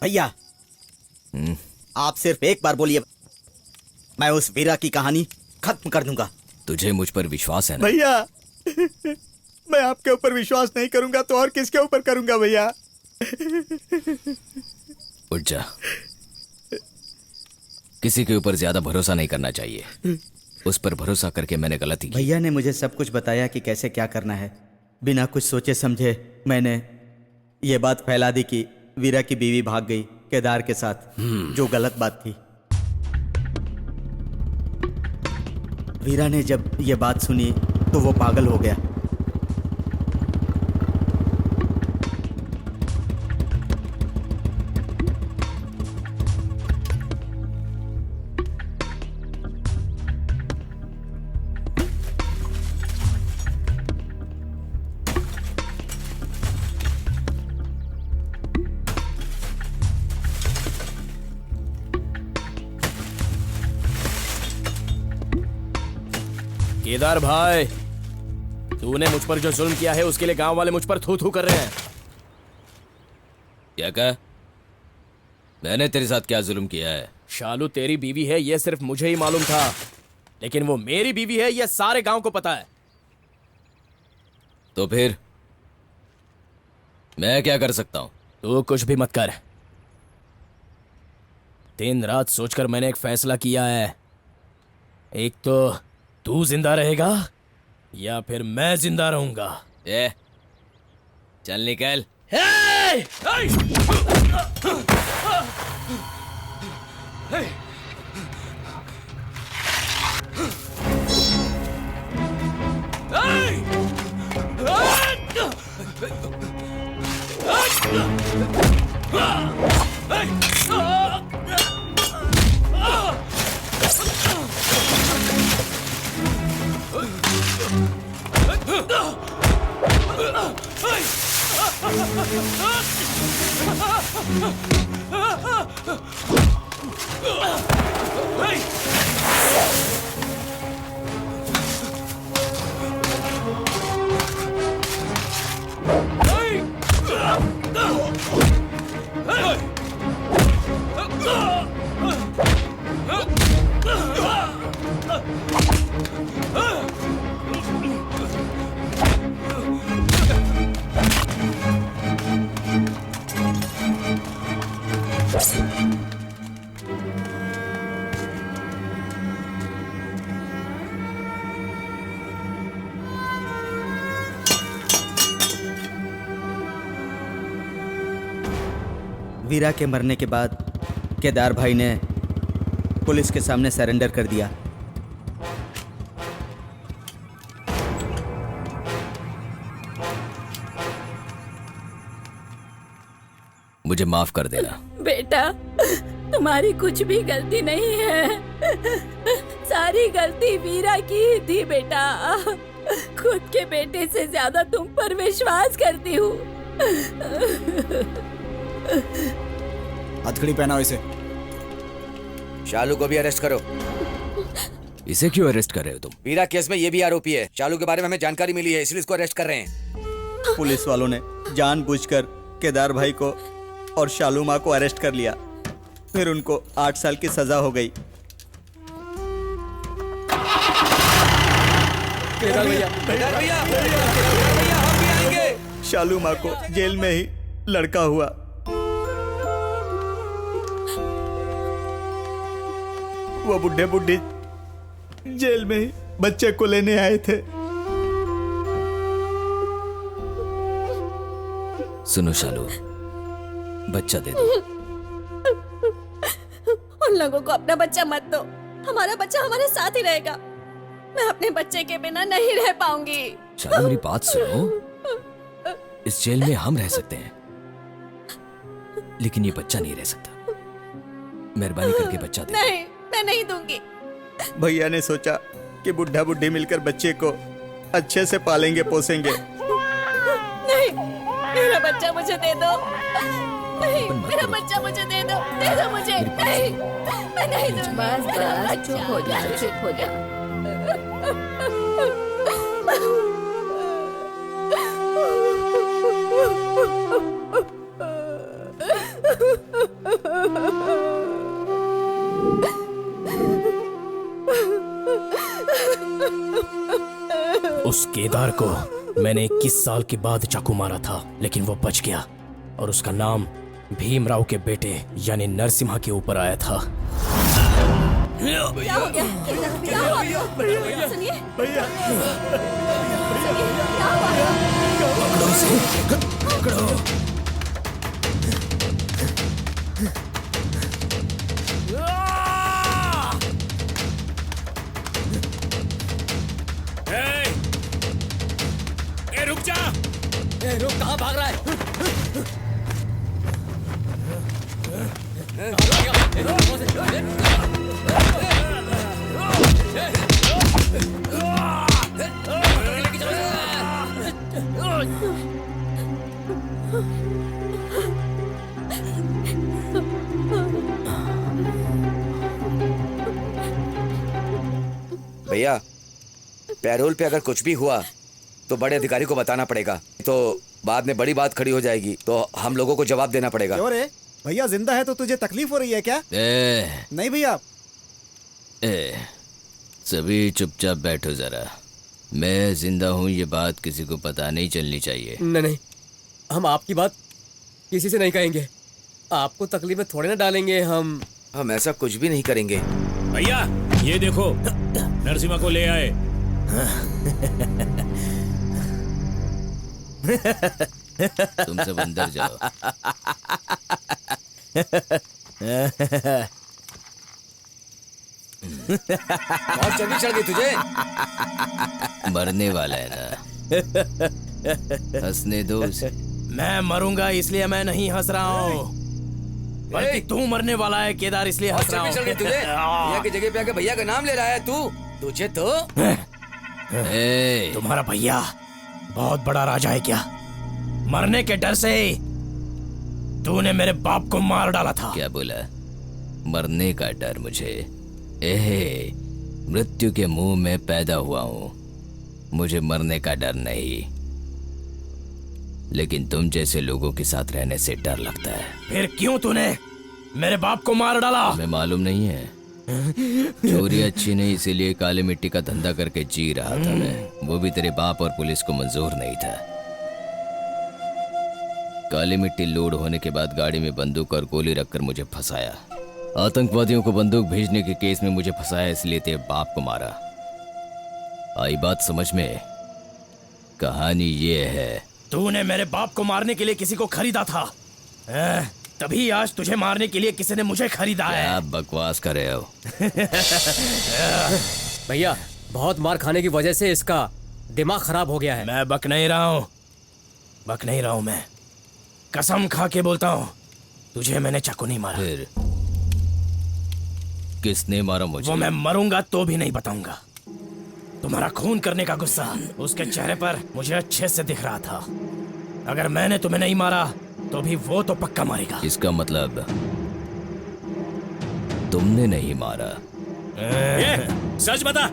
भैया, आप सिर्फ एक बार बोलिए, मैं उस वीरा की कहानी खत्म कर दूंगा। तुझे मुझ पर विश्वास है ना? भैया, मैं आपके ऊपर विश्वास नहीं करूंगा तो और किसके ऊपर करूंगा भैया? उठ जा। किसी के ऊपर ज्यादा भरोसा नहीं करना चाहिए। उस पर भरोसा करके मैंने गलती की। भैया ने मुझे सब कुछ बताया कि कैसे क्या करना है। बिना कुछ सोचे समझे मैंने ये बात फैला दी कि वीरा की बीवी भाग गई केदार के साथ, जो गलत बात थी। वीरा ने जब ये बात सुनी तो वो पागल हो गया। केदार भाई, तूने मुझ पर जो जुल्म किया है उसके लिए गांव वाले मुझ पर थू थू कर रहे हैं। क्या कहा? मैंने तेरे साथ क्या जुल्म किया है? शालू तेरी बीवी है यह सिर्फ मुझे ही मालूम था, लेकिन वो मेरी बीवी है यह सारे गांव को पता है। तो फिर मैं क्या कर सकता हूं? तू कुछ भी मत कर। दिन रात सोचकर मैंने एक फैसला किया है, एक तो तू जिंदा रहेगा या फिर मैं जिंदा रहूंगा। चल निकल। वीरा के मरने के बाद केदार भाई ने पुलिस के सामने सरेंडर कर दिया। मुझे माफ कर देना। बेटा, तुम्हारी कुछ भी गलती नहीं है, सारी गलती वीरा की ही थी बेटा। खुद के बेटे से ज्यादा तुम पर विश्वास करती हूँ। हथकड़ी पहनाओ इसे। शालू को भी अरेस्ट करो। इसे क्यों अरेस्ट कर रहे हो तुम? वीरा केस में ये भी आरोपी है। शालू के बारे में हमें जानकारी मिली है, इसलिए इसको अरेस्ट कर रहे हैं। पुलिस वालों ने जानबूझकर केदार भाई को और शालू माँ को अरेस्ट कर लिया, फिर उनको 8 साल की सजा हो गई। केदार भैया, केदार भैया, केदार भैया, हम भी आएंगे। शालू माँ को जेल में ही लड़का हुआ। वो बुढ़े बुढ़ी जेल में ही बच्चे को लेने आए थे। सुनो शालू, बच्चा दे दो। उन लोगों को अपना बच्चा मत दो, हमारा बच्चा हमारे साथ ही रहेगा। मैं अपने बच्चे के बिना नहीं रह पाऊंगी। शालू मेरी बात सुनो, इस जेल में हम रह सकते हैं, लेकिन ये बच्चा नहीं रह सकता। मेहरबानी करके बच्चा दे। नहीं, मैं नहीं दूंगी। भैया ने सोचा कि बुढ़ा बुढ़ी मिलकर बच्चे को अच्छे से पालेंगे पोसेंगे। नहीं, मेरा बच्चा मुझे दे दो। नहीं, मेरा बच्चा मुझे दे दो मुझे। नहीं, मैं नहीं दूंगी। बस चुप हो जा, चुप हो जा। उस केदार को मैंने 21 साल के बाद चाकू मारा था, लेकिन वो बच गया और उसका नाम भीमराव के बेटे यानी नरसिम्हा के ऊपर आया था। क्या हो गया? क्या हुआ? सुनिए, भैया, क्या हुआ? पकड़ो। रुक जा। रुक, कहाँ भाग रहा है? भैया, पैरोल पे अगर कुछ भी हुआ तो बड़े अधिकारी को बताना पड़ेगा, तो बाद में बड़ी बात खड़ी हो जाएगी, तो हम लोगों को जवाब देना पड़ेगा। क्यों रे भैया, जिंदा है तो तुझे तकलीफ हो रही है क्या? ए, नहीं भैया। सभी चुपचाप बैठो जरा। मैं जिंदा हूँ ये बात किसी को पता नहीं चलनी चाहिए। नहीं, हम आपकी बात किसी से नहीं कहेंगे। आपको तकलीफ में थोड़े ना डालेंगे। हम ऐसा कुछ भी नहीं करेंगे। भैया ये देखो, नरसिम्हा को ले आए। तुम सब अंदर जाओ। बहुत चर्बी चढ़ गई तुझे। मरने वाला है ना, हंसने दो उसे। मैं मरूंगा इसलिए मैं नहीं हंस रहा हूँ, बल्कि तू मरने वाला है केदार, इसलिए हंस रहा चर्बी चढ़ गई तुझे। भैया की जगह पे आके भैया का नाम ले रहा है तू। तुझे तो तुम्हारा भैया बहुत बड़ा राजा है क्या? मरने के डर से तूने मेरे बाप को मार डाला था। क्या बोला? मरने का डर मुझे? मृत्यु के मुंह में पैदा हुआ हूं, मुझे मरने का डर नहीं, लेकिन तुम जैसे लोगों के साथ रहने से डर लगता है। फिर क्यों तूने मेरे बाप को मार डाला? तुम्हें मालूम नहीं है? चोरी अच्छी नहीं, इसीलिए काली मिट्टी का धंधा करके जी रहा था मैं। वो भी तेरे बाप और पुलिस को मंजूर नहीं था। काली मिट्टी लोड होने के बाद गाड़ी में बंदूक और गोली रखकर मुझे फंसाया। आतंकवादियों को बंदूक भेजने के केस में मुझे फंसाया, इसलिए तेरे बाप को मारा। आई बात समझ में? कहानी ये है, तूने मेरे बाप को मारने के लिए किसी को खरीदा था, तभी आज तुझे मारने के लिए किसी ने मुझे खरीदा है। आप बकवास कर रहे हो। भैया बहुत मार खाने की वजह से इसका दिमाग खराब हो गया है। मैं बक नहीं रहा हूँ, मैं कसम खा के बोलता हूँ, तुझे मैंने चाकू नहीं मारा। फिर किसने मारा मुझे? वो मैं मरूंगा तो भी नहीं बताऊंगा। तुम्हारा खून करने का गुस्सा उसके चेहरे पर मुझे अच्छे से दिख रहा था। अगर मैंने तुम्हें नहीं मारा तो भी वो तो पक्का मारेगा। इसका मतलब तुमने नहीं मारा? सच बता।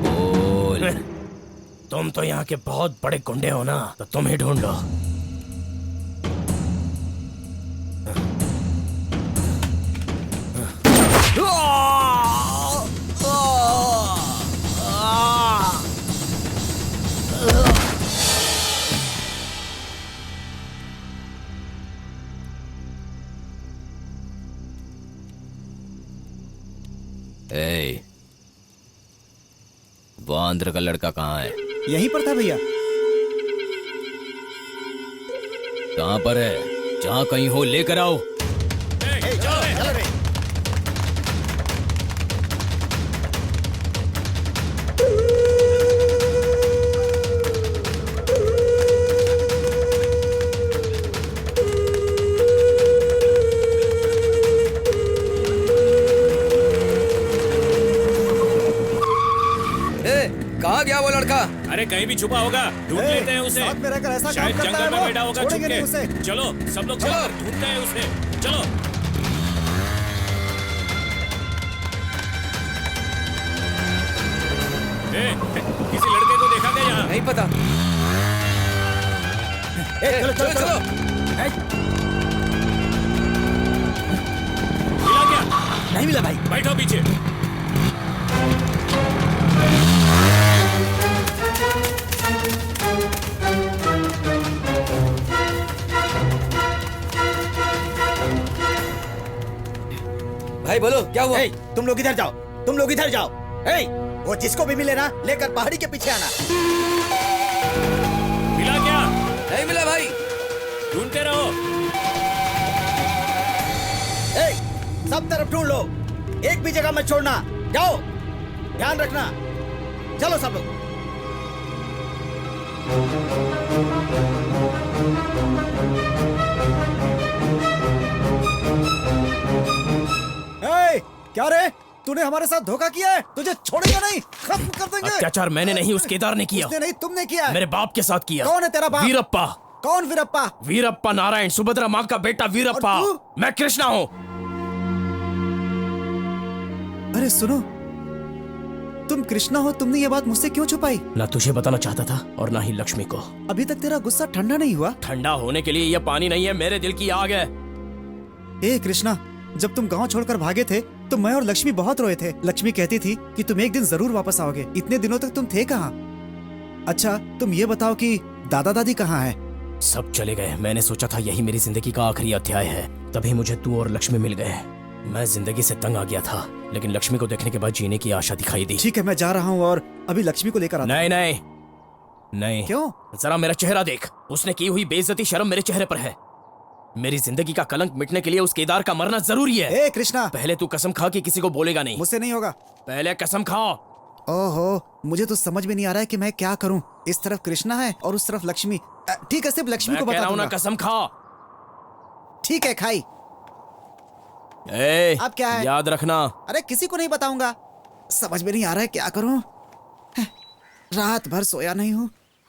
बोल। तुम तो यहाँ के बहुत बड़े गुंडे हो ना, तो तुम ही ढूंढ लो। वो आंध्र का लड़का कहाँ है? यहीं पर था भैया। कहाँ पर है? जहाँ कहीं हो लेकर आओ। कहाँ गया वो लड़का? अरे कहीं भी छुपा होगा, ढूंढ लेते हैं उसे। साथ में रहकर ऐसा शायद काम करता जंगल है में वो, बैठा होगा छोड़ेंगे नहीं छुप के। उसे। चलो सब लोग चलो, ढूंढते हैं उसे। चलो। किसी लड़के को देखा क्या यहाँ? नहीं पता। चलो चलो चलो। मिला क्या? नहीं मिला भाई। बैठो पीछे। भाई बोलो क्या हुआ? तुम लोग इधर जाओ, तुम लोग इधर जाओ। वो जिसको भी मिले ना, लेकर पहाड़ी के पीछे आना। मिला क्या? नहीं मिला भाई। ढूंढते रहो। सब तरफ ढूंढ लो, एक भी जगह मत छोड़ना। जाओ, ध्यान रखना। चलो सब लोग। क्या रे, तूने हमारे साथ धोखा किया है, तुझे छोड़ेगा नहीं, खत्म कर देंगे। अत्याचार मैंने नहीं, उस केदार ने किया। उसने नहीं, तुमने किया। मेरे बाप के साथ किया। कौन है तेरा बाप? वीरप्पा। कौन वीरप्पा? वीरप्पा नारायण, सुभद्रा माँ का बेटा वीरप्पा। मैं कृष्णा हूँ। अरे सुनो, तुम कृष्णा हो, तुमने ये बात मुझसे क्यों छुपाई? ना तुझे बताना चाहता था और ना ही लक्ष्मी को। अभी तक तेरा गुस्सा ठंडा नहीं हुआ? ठंडा होने के लिए यह पानी नहीं है, मेरे दिल की आग है। ए कृष्णा, जब तुम गांव छोड़कर भागे थे तो मैं और लक्ष्मी बहुत रोए थे। लक्ष्मी कहती थी कि तुम एक दिन जरूर वापस आओगे। इतने दिनों तक तुम थे कहाँ? अच्छा तुम ये बताओ कि दादा दादी कहाँ है? सब चले गए। मैंने सोचा था यही मेरी जिंदगी का आखिरी अध्याय है, तभी मुझे तू और लक्ष्मी मिल गए। मैं जिंदगी से तंग आ गया था, लेकिन लक्ष्मी को देखने के बाद जीने की आशा दिखाई दी। ठीक है, मैं जा रहा हूँ और अभी लक्ष्मी को लेकर आता हूं। नहीं नहीं नहीं। क्यों? जरा मेरा चेहरा देख। उसने की हुई बेइज्जती शर्म मेरे चेहरे पर है। मेरी जिंदगी का कलंक मिटने के लिए उस केदार का मरना जरूरी है। ए कृष्णा, पहले तू कसम खा कि किसी को बोलेगा नहीं। मुझसे नहीं होगा। पहले कसम खा। ओहो, मुझे तो समझ में नहीं आ रहा है कि मैं क्या करूं। इस तरफ कृष्णा है और उस तरफ लक्ष्मी। ठीक है, सिर्फ लक्ष्मी को मैं कह बता रहा हूं ना, दूंगा। कसम खा। ठीक है, खाई। अब क्या है? याद रखना। अरे किसी को नहीं बताऊंगा। समझ में नहीं आ रहा है क्या करूं। रात भर सोया नहीं हूं,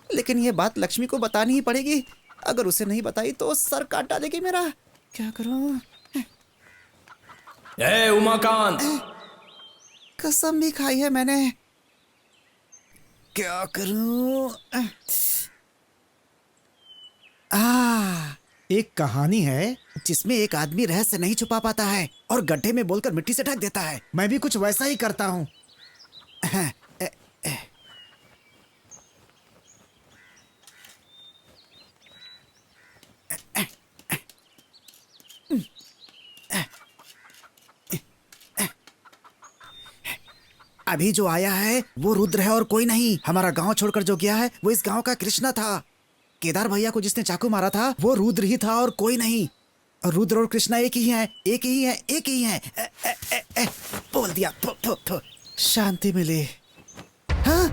लेकिन ये बात लक्ष्मी को बतानी ही पड़ेगी। अगर उसे नहीं बताई तो सर काट डालेगी मेरा। क्या करूं? ए उमाकांत, कसम भी खाई है मैंने। क्या करूं? एक कहानी है जिसमें एक आदमी रहस्य नहीं छुपा पाता है और गड्ढे में बोलकर मिट्टी से ढक देता है। मैं भी कुछ वैसा ही करता हूं। अभी जो आया है वो रुद्र है और कोई नहीं। हमारा गांव छोड़कर जो गया है वो इस गांव का कृष्णा था। केदार भैया को जिसने चाकू मारा था वो रुद्र ही था और कोई नहीं। और रुद्र और कृष्णा एक ही हैं, एक ही हैं, एक ही हैं। बोल दिया। शांति मिली। हाँ?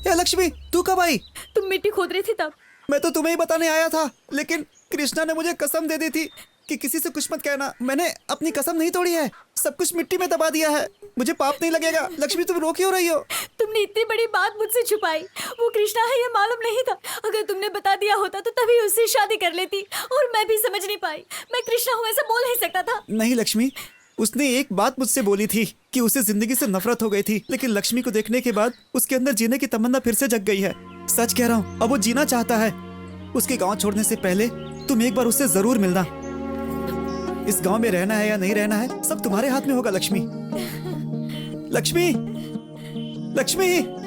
या लक्ष्मी, तू कब आई? तुम मिट्टी खोद रही थी तब। मैं तो तुम्हें ही बताने आया था, लेकिन कृष्णा ने मुझे कसम दे दी थी कि किसी से कुछ मत कहना। मैंने अपनी कसम नहीं तोड़ी है, सब कुछ मिट्टी में दबा दिया है। मुझे पाप नहीं लगेगा। लक्ष्मी, तुम रो क्यों रही हो? तुमने इतनी बड़ी बात मुझसे छुपाई। वो कृष्णा है ये मालूम नहीं था। अगर तुमने बता दिया होता तो तभी उससे शादी कर लेती। और मैं भी समझ नहीं पाई। मैं कृष्णा हूँ ऐसा बोल नहीं सकता था। नहीं लक्ष्मी, उसने एक बात मुझसे बोली थी कि उसे जिंदगी से नफरत हो गई थी, लेकिन लक्ष्मी को देखने के बाद उसके अंदर जीने की तमन्ना फिर से जग गई है। सच कह रहा हूँ, अब वो जीना चाहता है। उसके गांव छोड़ने से पहले तुम एक बार उससे जरूर मिलना। इस गांव में रहना है या नहीं रहना है सब तुम्हारे हाथ में होगा लक्ष्मी। लक्ष्मी, लक्ष्मी।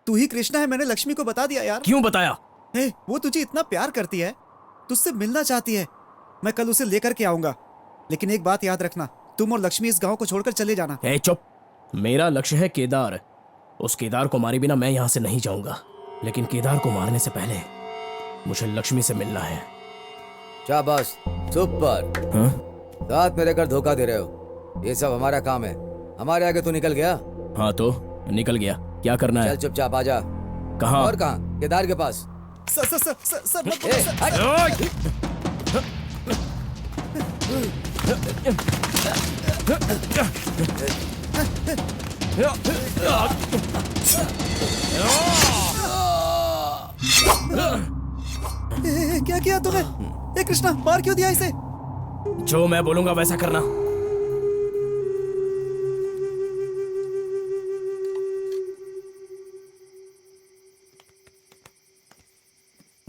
तू ही कृष्णा है, मैंने लक्ष्मी को बता दिया यार। क्यों बताया? वो तुझे इतना प्यार करती है, तुझसे मिलना चाहती है। मैं कल उसे लेकर के आऊंगा, लेकिन एक बात याद रखना, तुम और लक्ष्मी इस गांव को छोड़कर चले जाना। चुप। मेरा लक्ष्य है केदार। उस केदार को मारे बिना मैं यहाँ से नहीं जाऊंगा, लेकिन केदार को मारने से पहले मुझे लक्ष्मी से मिलना है। शाबाश, सुपर। साथ में रहकर धोखा दे रहे हो। ये सब हमारा काम है। हमारे आगे तू निकल गया। हाँ तो निकल गया, क्या करना है? चल चुपचाप आजा। कहाँ? और कहाँ? केदार के पास। सर मत बोलो, क्या किया तूने? कृष्णा, मार क्यों दिया इसे? जो मैं बोलूंगा वैसा करना।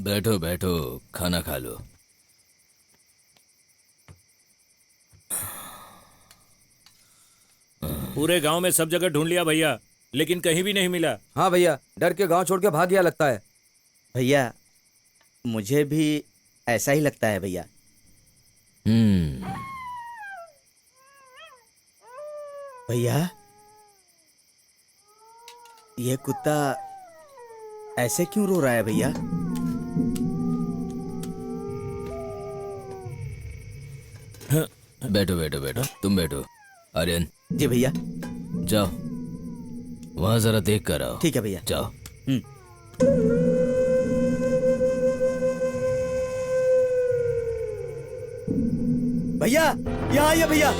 बैठो बैठो, खाना खा लो। पूरे गांव में सब जगह ढूंढ लिया भैया, लेकिन कहीं भी नहीं मिला। हाँ भैया, डर के गांव छोड़ के भाग गया लगता है। भैया मुझे भी ऐसा ही लगता है भैया। भैया, ये कुत्ता ऐसे क्यों रो रहा है भैया? बैठो बैठो बैठो, तुम बैठो। आर्यन। जी भैया। जाओ वहां जरा देख कर आओ। ठीक है भैया। जाओ। भैया यहाँ आइए भैया।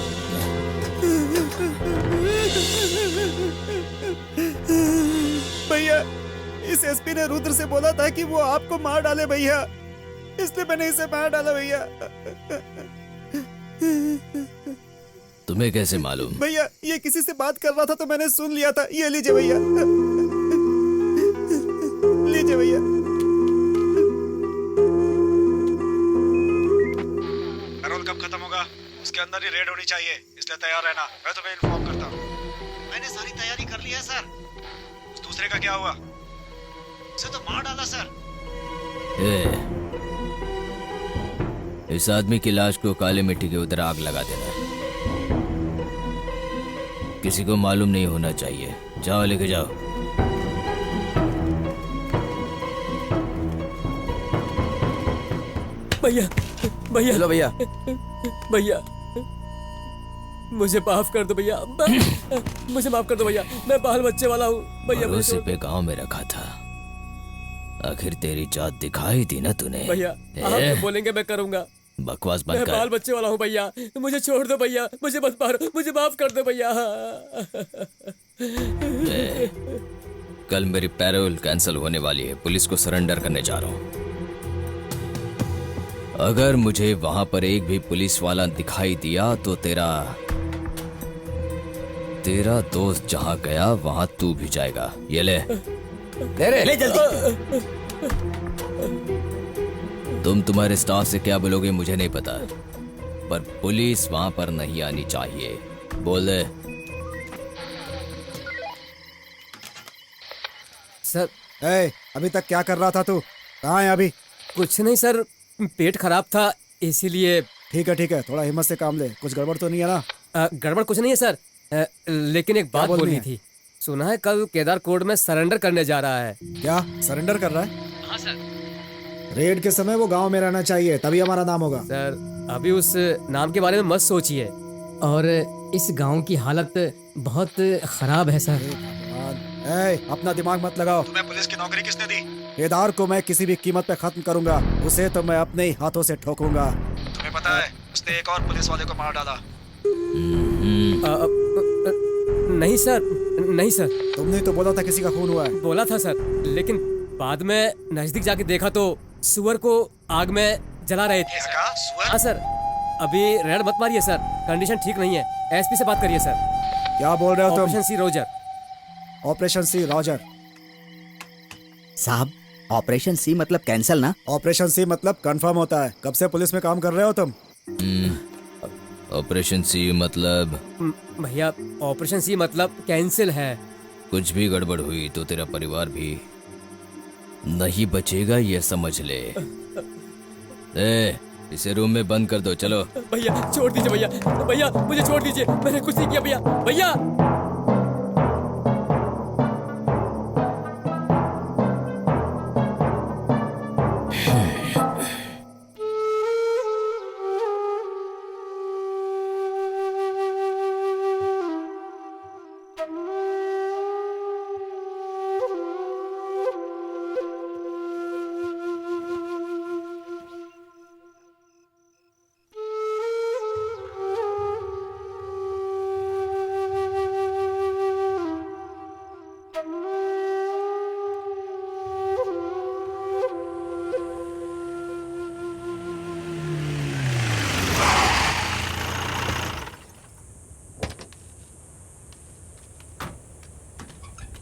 भैया, इस एसपी ने रुद्र से बोला था कि वो आपको मार डाले भैया, इसलिए मैंने इसे मार डाला भैया। तुम्हें कैसे मालूम? भैया, ये किसी से बात कर रहा था तो मैंने सुन लिया था। ये लीजिए भैया, लीजिए भैया। पैरोल कब खत्म होगा? उसके अंदर ही रेड होनी चाहिए, इसलिए तैयार रहना। मैं तुम्हें इन्फॉर्म करता हूँ। मैंने सारी तैयारी कर ली है सर। उस दूसरे का क्या हुआ? उसे तो मार डाला सर। इस आदमी की लाश को काले मिट्टी के उधर आग लगा देना। किसी को मालूम नहीं होना चाहिए। जाओ लेके जाओ। भैया भैया हेलो भैया। भैया मुझे माफ कर दो भैया, मुझे माफ कर दो भैया, मैं बाल बच्चे वाला हूँ भैया। भरोसे पे गांव में रखा था, आखिर तेरी जात दिखाई दी ना तूने। भैया आप जो बोलेंगे मैं करूँगा। बकवास बंद मैं कर। बाल बच्चे वाला हूँ भैया, मुझे छोड़ दो भैया, मुझे मत मारो, मुझे माफ कर दो भैया। कल मेरी पैरोल कैंसिल होने वाली है, पुलिस को सरेंडर करने जा रहा हूँ। अगर मुझे वहां पर एक भी पुलिस वाला दिखाई दिया तो तेरा दोस्त जहां गया वहां तू भी जाएगा। ये ले ले जल्दी। तुम तुम्हारे स्टाफ से क्या बोलोगे मुझे नहीं पता, पर पुलिस वहां पर नहीं आनी चाहिए। बोल दे। सर अभी तक क्या कर रहा था तू? कहाँ है अभी? कुछ नहीं सर, पेट खराब था इसीलिए। ठीक है, थोड़ा हिम्मत से काम ले। कुछ गड़बड़ तो नहीं है ना? गड़बड़ कुछ नहीं है सर, लेकिन एक बात बोलनी थी। सुना है कल केदार कोर्ट में सरेंडर करने जा रहा है। क्या सरेंडर कर रहा है? हाँ सर। रेड के समय वो गांव में रहना चाहिए, तभी हमारा नाम होगा। सर अभी उस नाम के बारे में मत सोचिए, और इस गांव की हालत बहुत खराब है सर। अपना दिमाग मत लगाओ। तुम्हें पुलिस की नौकरी किसने दी? केदार को मैं किसी भी कीमत पे खत्म करूंगा, उसे तो मैं अपने ही हाथों से ठोकूंगा। तुम्हें पता है उसने एक और पुलिस वाले को मार डाला। नहीं सर, नहीं सर। तुमने तो बोला था किसी का खून हुआ है। बोला था सर, लेकिन बाद में नजदीक जाके देखा तो सुअर को आग में जला रहे थे। हाँ सर, अभी रेड मत मारिए सर, कंडीशन ठीक नहीं है। एसपी से बात करिए सर। क्या बोल रहे हो तुम? Operation C Roger. Operation C Roger? साहब, ऑपरेशन सी मतलब कैंसल ना? ऑपरेशन सी मतलब कंफर्म होता है। कब से पुलिस में काम कर रहे हो तुम? ऑपरेशन सी मतलब? भैया ऑपरेशन सी मतलब कैंसिल है। कुछ भी गड़बड़ हुई तो तेरा परिवार भी नहीं बचेगा, ये समझ ले। इसे रूम में बंद कर दो, चलो। भैया छोड़ दीजिए भैया, भैया मुझे छोड़ दीजिए, मैंने कुछ नहीं किया भैया। भैया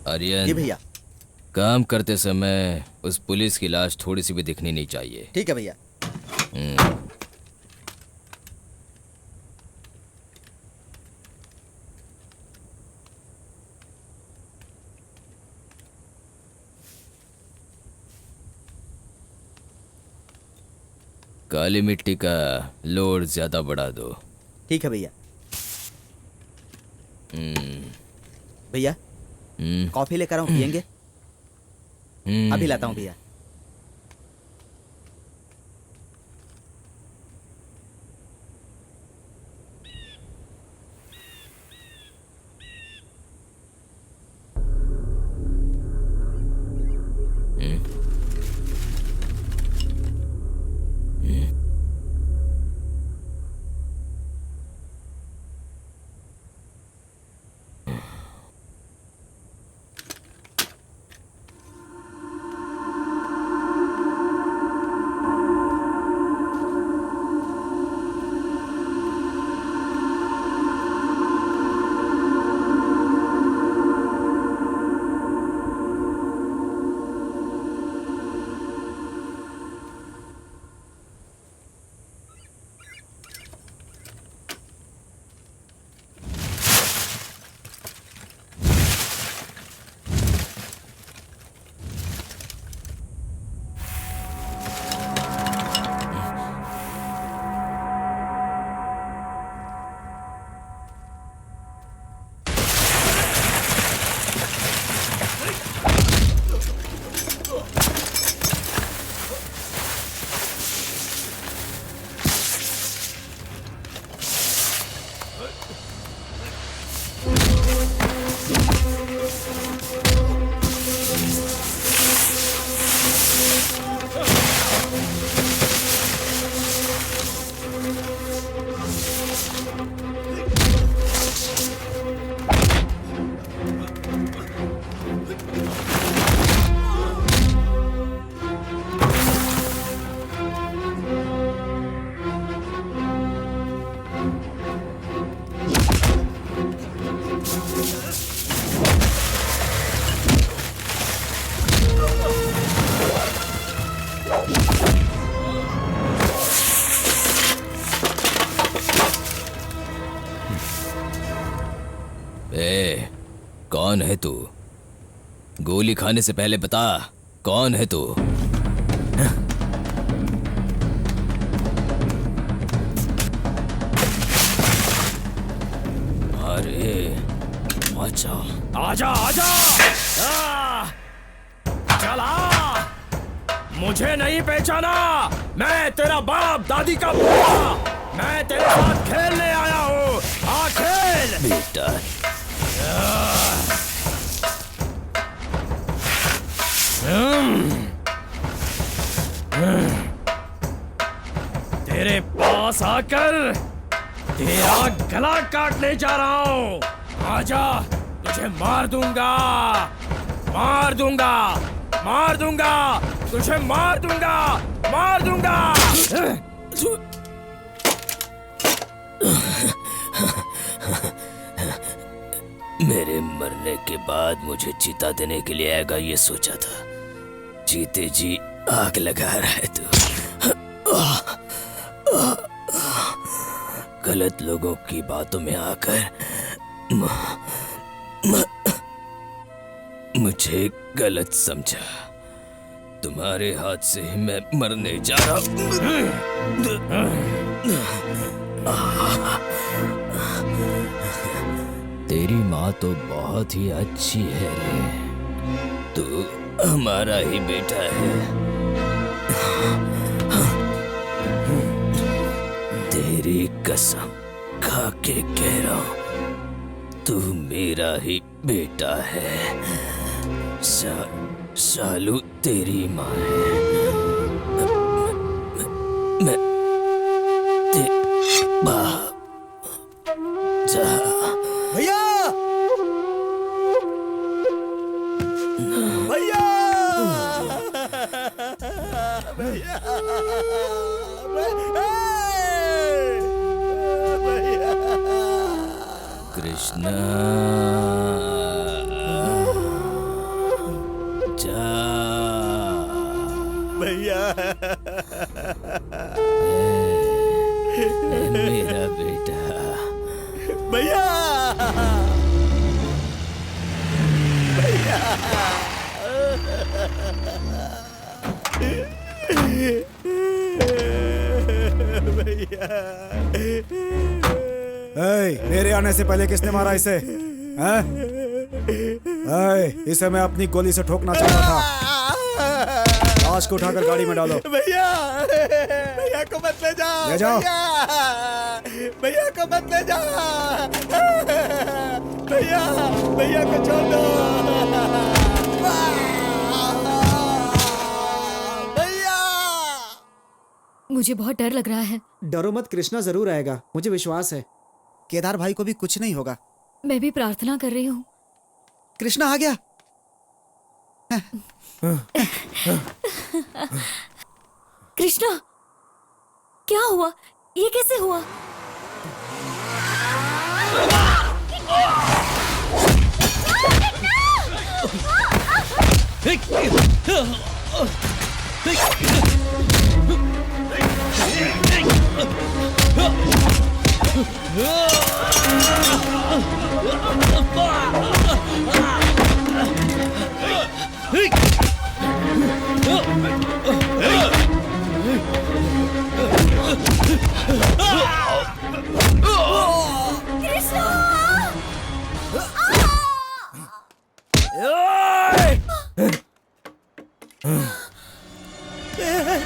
आर्यन। जी भैया। काम करते समय उस पुलिस की लाश थोड़ी सी भी दिखनी नहीं चाहिए। ठीक है भैया। काली मिट्टी का लोड ज्यादा बढ़ा दो। ठीक है भैया। भैया कॉफी लेकर आऊं, पियेंगे? अभी लाता हूँ भैया। कौन है तू? गोली खाने से पहले बता, कौन है तू? अरे आजा आजा आजा, चला। मुझे नहीं पहचाना? मैं तेरा बाप दादी का बेटा, मैं तेरे साथ खेलने आया हूँ। हाँ खेल बेटा। तेरे पास आकर तेरा गला काटने जा रहा हूँ। आजा, तुझे मार दूंगा, मार दूंगा, मार दूंगा, तुझे मार दूंगा, मार दूंगा। मेरे मरने के बाद मुझे चिता देने के लिए आएगा ये सोचा था। जीते जी आग लगा रहा है तू। गलत लोगों की बातों में आकर मुझे गलत समझा। तुम्हारे हाथ से मैं मरने जा रहा हूँ। तेरी माँ तो बहुत ही अच्छी है रे। तू हमारा ही बेटा है। तेरी कसम खा के कह रहा हूँ, तू मेरा ही बेटा है। सालू तेरी माँ है। मैं बाप जा। भैया, भैया, भैया, भैया, कृष्णा जा। भैया, मेरा बेटा। भैया, भैया, भैया, मेरे आने से पहले किसने मारा इसे? हैं? इसे मैं अपनी गोली से ठोकना चाहता था। लाश को उठाकर गाड़ी में डालो। भैया भैया को मत ले जाओ। ले जाओ। भैया को मत ले जाओ। भैया भैया को छोड़ दो। भैया मुझे बहुत डर लग रहा है। डरो मत, कृष्णा जरूर आएगा, मुझे विश्वास है। केदार भाई को भी कुछ नहीं होगा। मैं भी प्रार्थना कर रही हूँ। कृष्णा आ गया। कृष्णा, क्या हुआ? ये कैसे हुआ?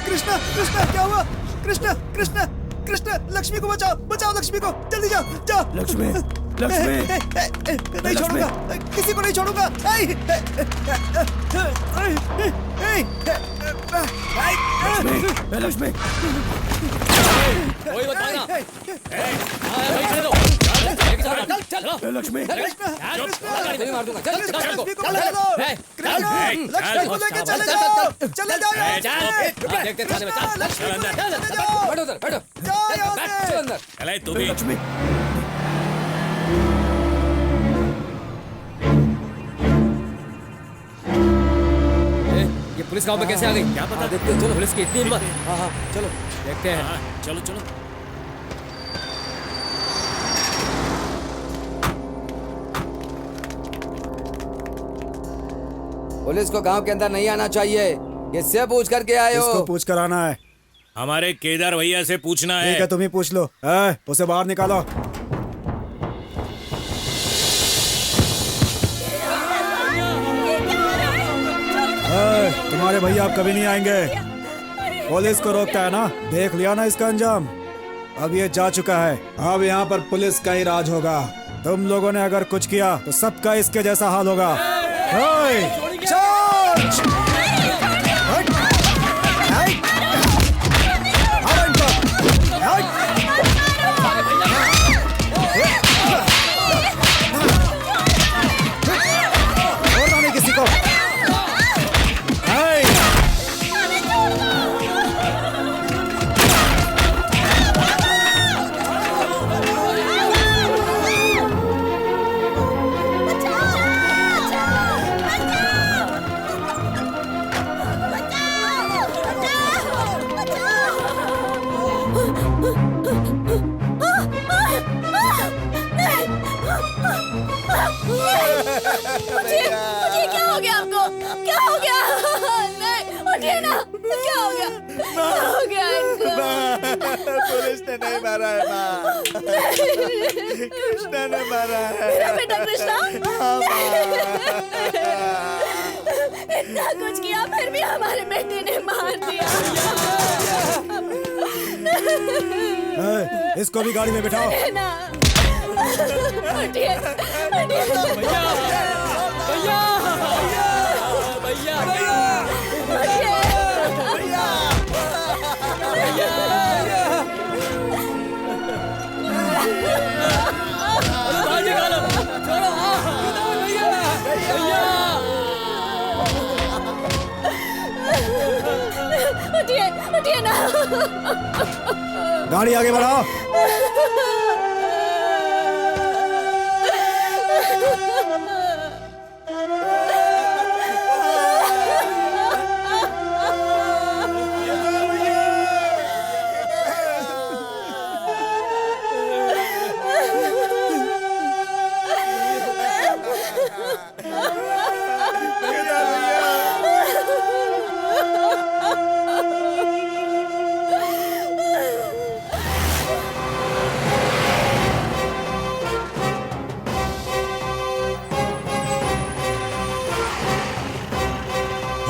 कृष्णा कृष्णा क्या हुआ? कृष्णा कृष्णा कृष्णा, लक्ष्मी को बचाओ, बचाओ लक्ष्मी को, जल्दी जाओ जाओ। लक्ष्मी लक्ष्मी नहीं छोड़ूंगा, किसी को नहीं छोड़ूंगा। लक्ष्मी कोई मत भागना। लक्ष्मी गोली मार दूंगा। चल लक्ष्मी को लेके चले जाओ, चले जाओ। देखते थाने में। चल बैठो उधर, बैठो। चल अंदर। चले तू भी। लक्ष्मी ये पुलिस गांव में कैसे आ गई? क्या पता। देखते हैं, चलो। पुलिस की इतनी हिम्मत। हाँ चलो देखते हैं। चलो चलो। पुलिस को गांव के अंदर नहीं आना चाहिए। किससे पूछ करके आए हो? इसको पूछ कर आना है। हमारे केदार भैया से पूछना है। ठीक है, तुम ही पूछ लो। उसे बाहर निकालो। तुम्हारे भैया अब कभी नहीं आएंगे। पुलिस को रोकता है ना, देख लिया ना इसका अंजाम। अब ये जा चुका है, अब यहाँ पर पुलिस का ही राज होगा। तुम लोगों ने अगर कुछ किया तो सबका इसके जैसा हाल होगा। किसी को मुझे क्या हो गया आपको? क्या हो गया? नहीं उठिए ना। क्या हो गया? क्या हो गया इनको? पुलिस ने नहीं मारा है माँ। कृष्णा ने मारा है। मेरा बेटा कृष्णा। इतना कुछ किया फिर भी हमारे बेटे ने मार दिया। इसको भी गाड़ी में बिठाओ। उठिए भैया भैया भैया उठिए उठिए ना। गाड़ी आगे बढ़ाओ।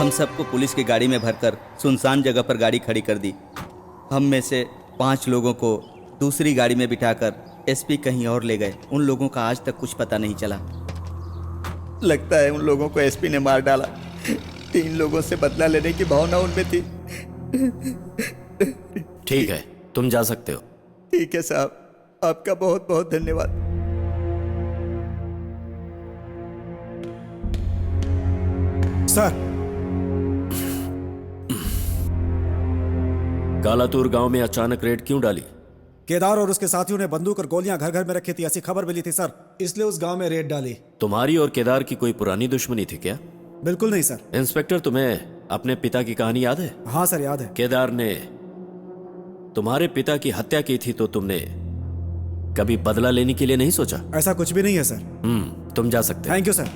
हम सबको पुलिस की गाड़ी में भरकर सुनसान जगह पर गाड़ी खड़ी कर दी। हम में से 5 लोगों को दूसरी गाड़ी में बिठाकर एसपी कहीं और ले गए। उन लोगों का आज तक कुछ पता नहीं चला। लगता है उन लोगों को एसपी ने मार डाला। 3 लोगों से बदला लेने की भावना उनमें थी। ठीक है, तुम जा सकते हो। ठीक है साहब, आपका बहुत बहुत धन्यवाद। सर, कालातूर गांव में अचानक रेड क्यों डाली? केदार और उसके साथियों ने बंदूक और गोलियां घर घर में रखी थी, ऐसी खबर मिली थी सर, इसलिए उस गांव में रेड डाली। तुम्हारी और केदार की कोई पुरानी दुश्मनी थी क्या? बिल्कुल नहीं सर। इंस्पेक्टर, तुम्हें अपने पिता की कहानी याद है? हाँ सर, याद है। केदार ने तुम्हारे पिता की हत्या की थी तो तुमने कभी बदला लेने के लिए नहीं सोचा? ऐसा कुछ भी नहीं है सर। तुम जा सकते। Thank you sir.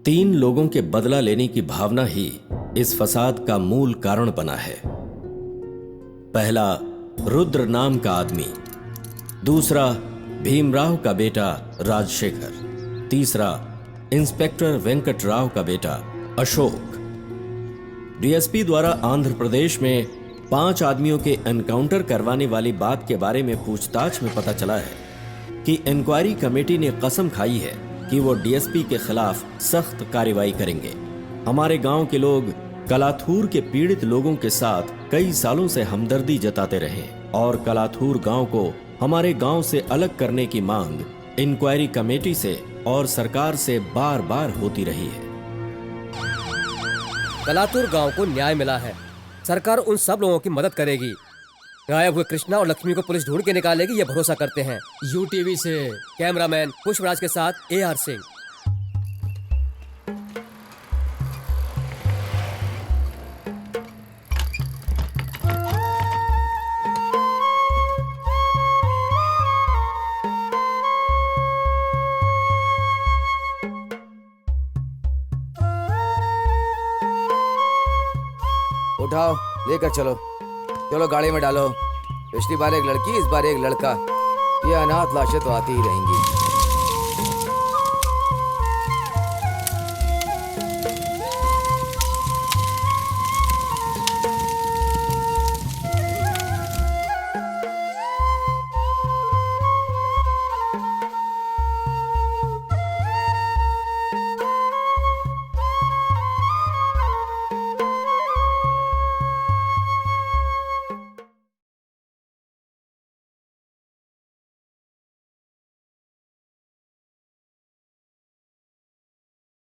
3 लोगों के बदला लेने की भावना ही इस फसाद का मूल कारण बना है। पहला, रुद्र नाम का आदमी। दूसरा, भीमराव का बेटा राजशेखर। तीसरा, इंस्पेक्टर वेंकट राव का बेटा अशोक। डीएसपी द्वारा आंध्र प्रदेश में 5 आदमियों के एनकाउंटर करवाने वाली बात के बारे में पूछताछ में पता चला है कि इंक्वायरी कमेटी ने कसम खाई है कि वो डीएसपी के खिलाफ सख्त कार्रवाई करेंगे। हमारे गांव के लोग कलाथूर के पीड़ित लोगों के साथ कई सालों से हमदर्दी जताते रहे और कलाथूर गांव को हमारे गांव से अलग करने की मांग इंक्वायरी कमेटी से और सरकार से बार बार होती रही है। कलातूर गांव को न्याय मिला है। सरकार उन सब लोगों की मदद करेगी। गायब हुए कृष्णा और लक्ष्मी को पुलिस ढूंढ के निकालेगी, ये भरोसा करते हैं। यूटीवी से कैमरामैन पुष्पराज के साथ AR सिंह। उठाओ, लेकर चलो, चलो गाड़ी में डालो। पिछली बार एक लड़की, इस बार एक लड़का। ये अनाथ लाशें तो आती ही रहेंगी।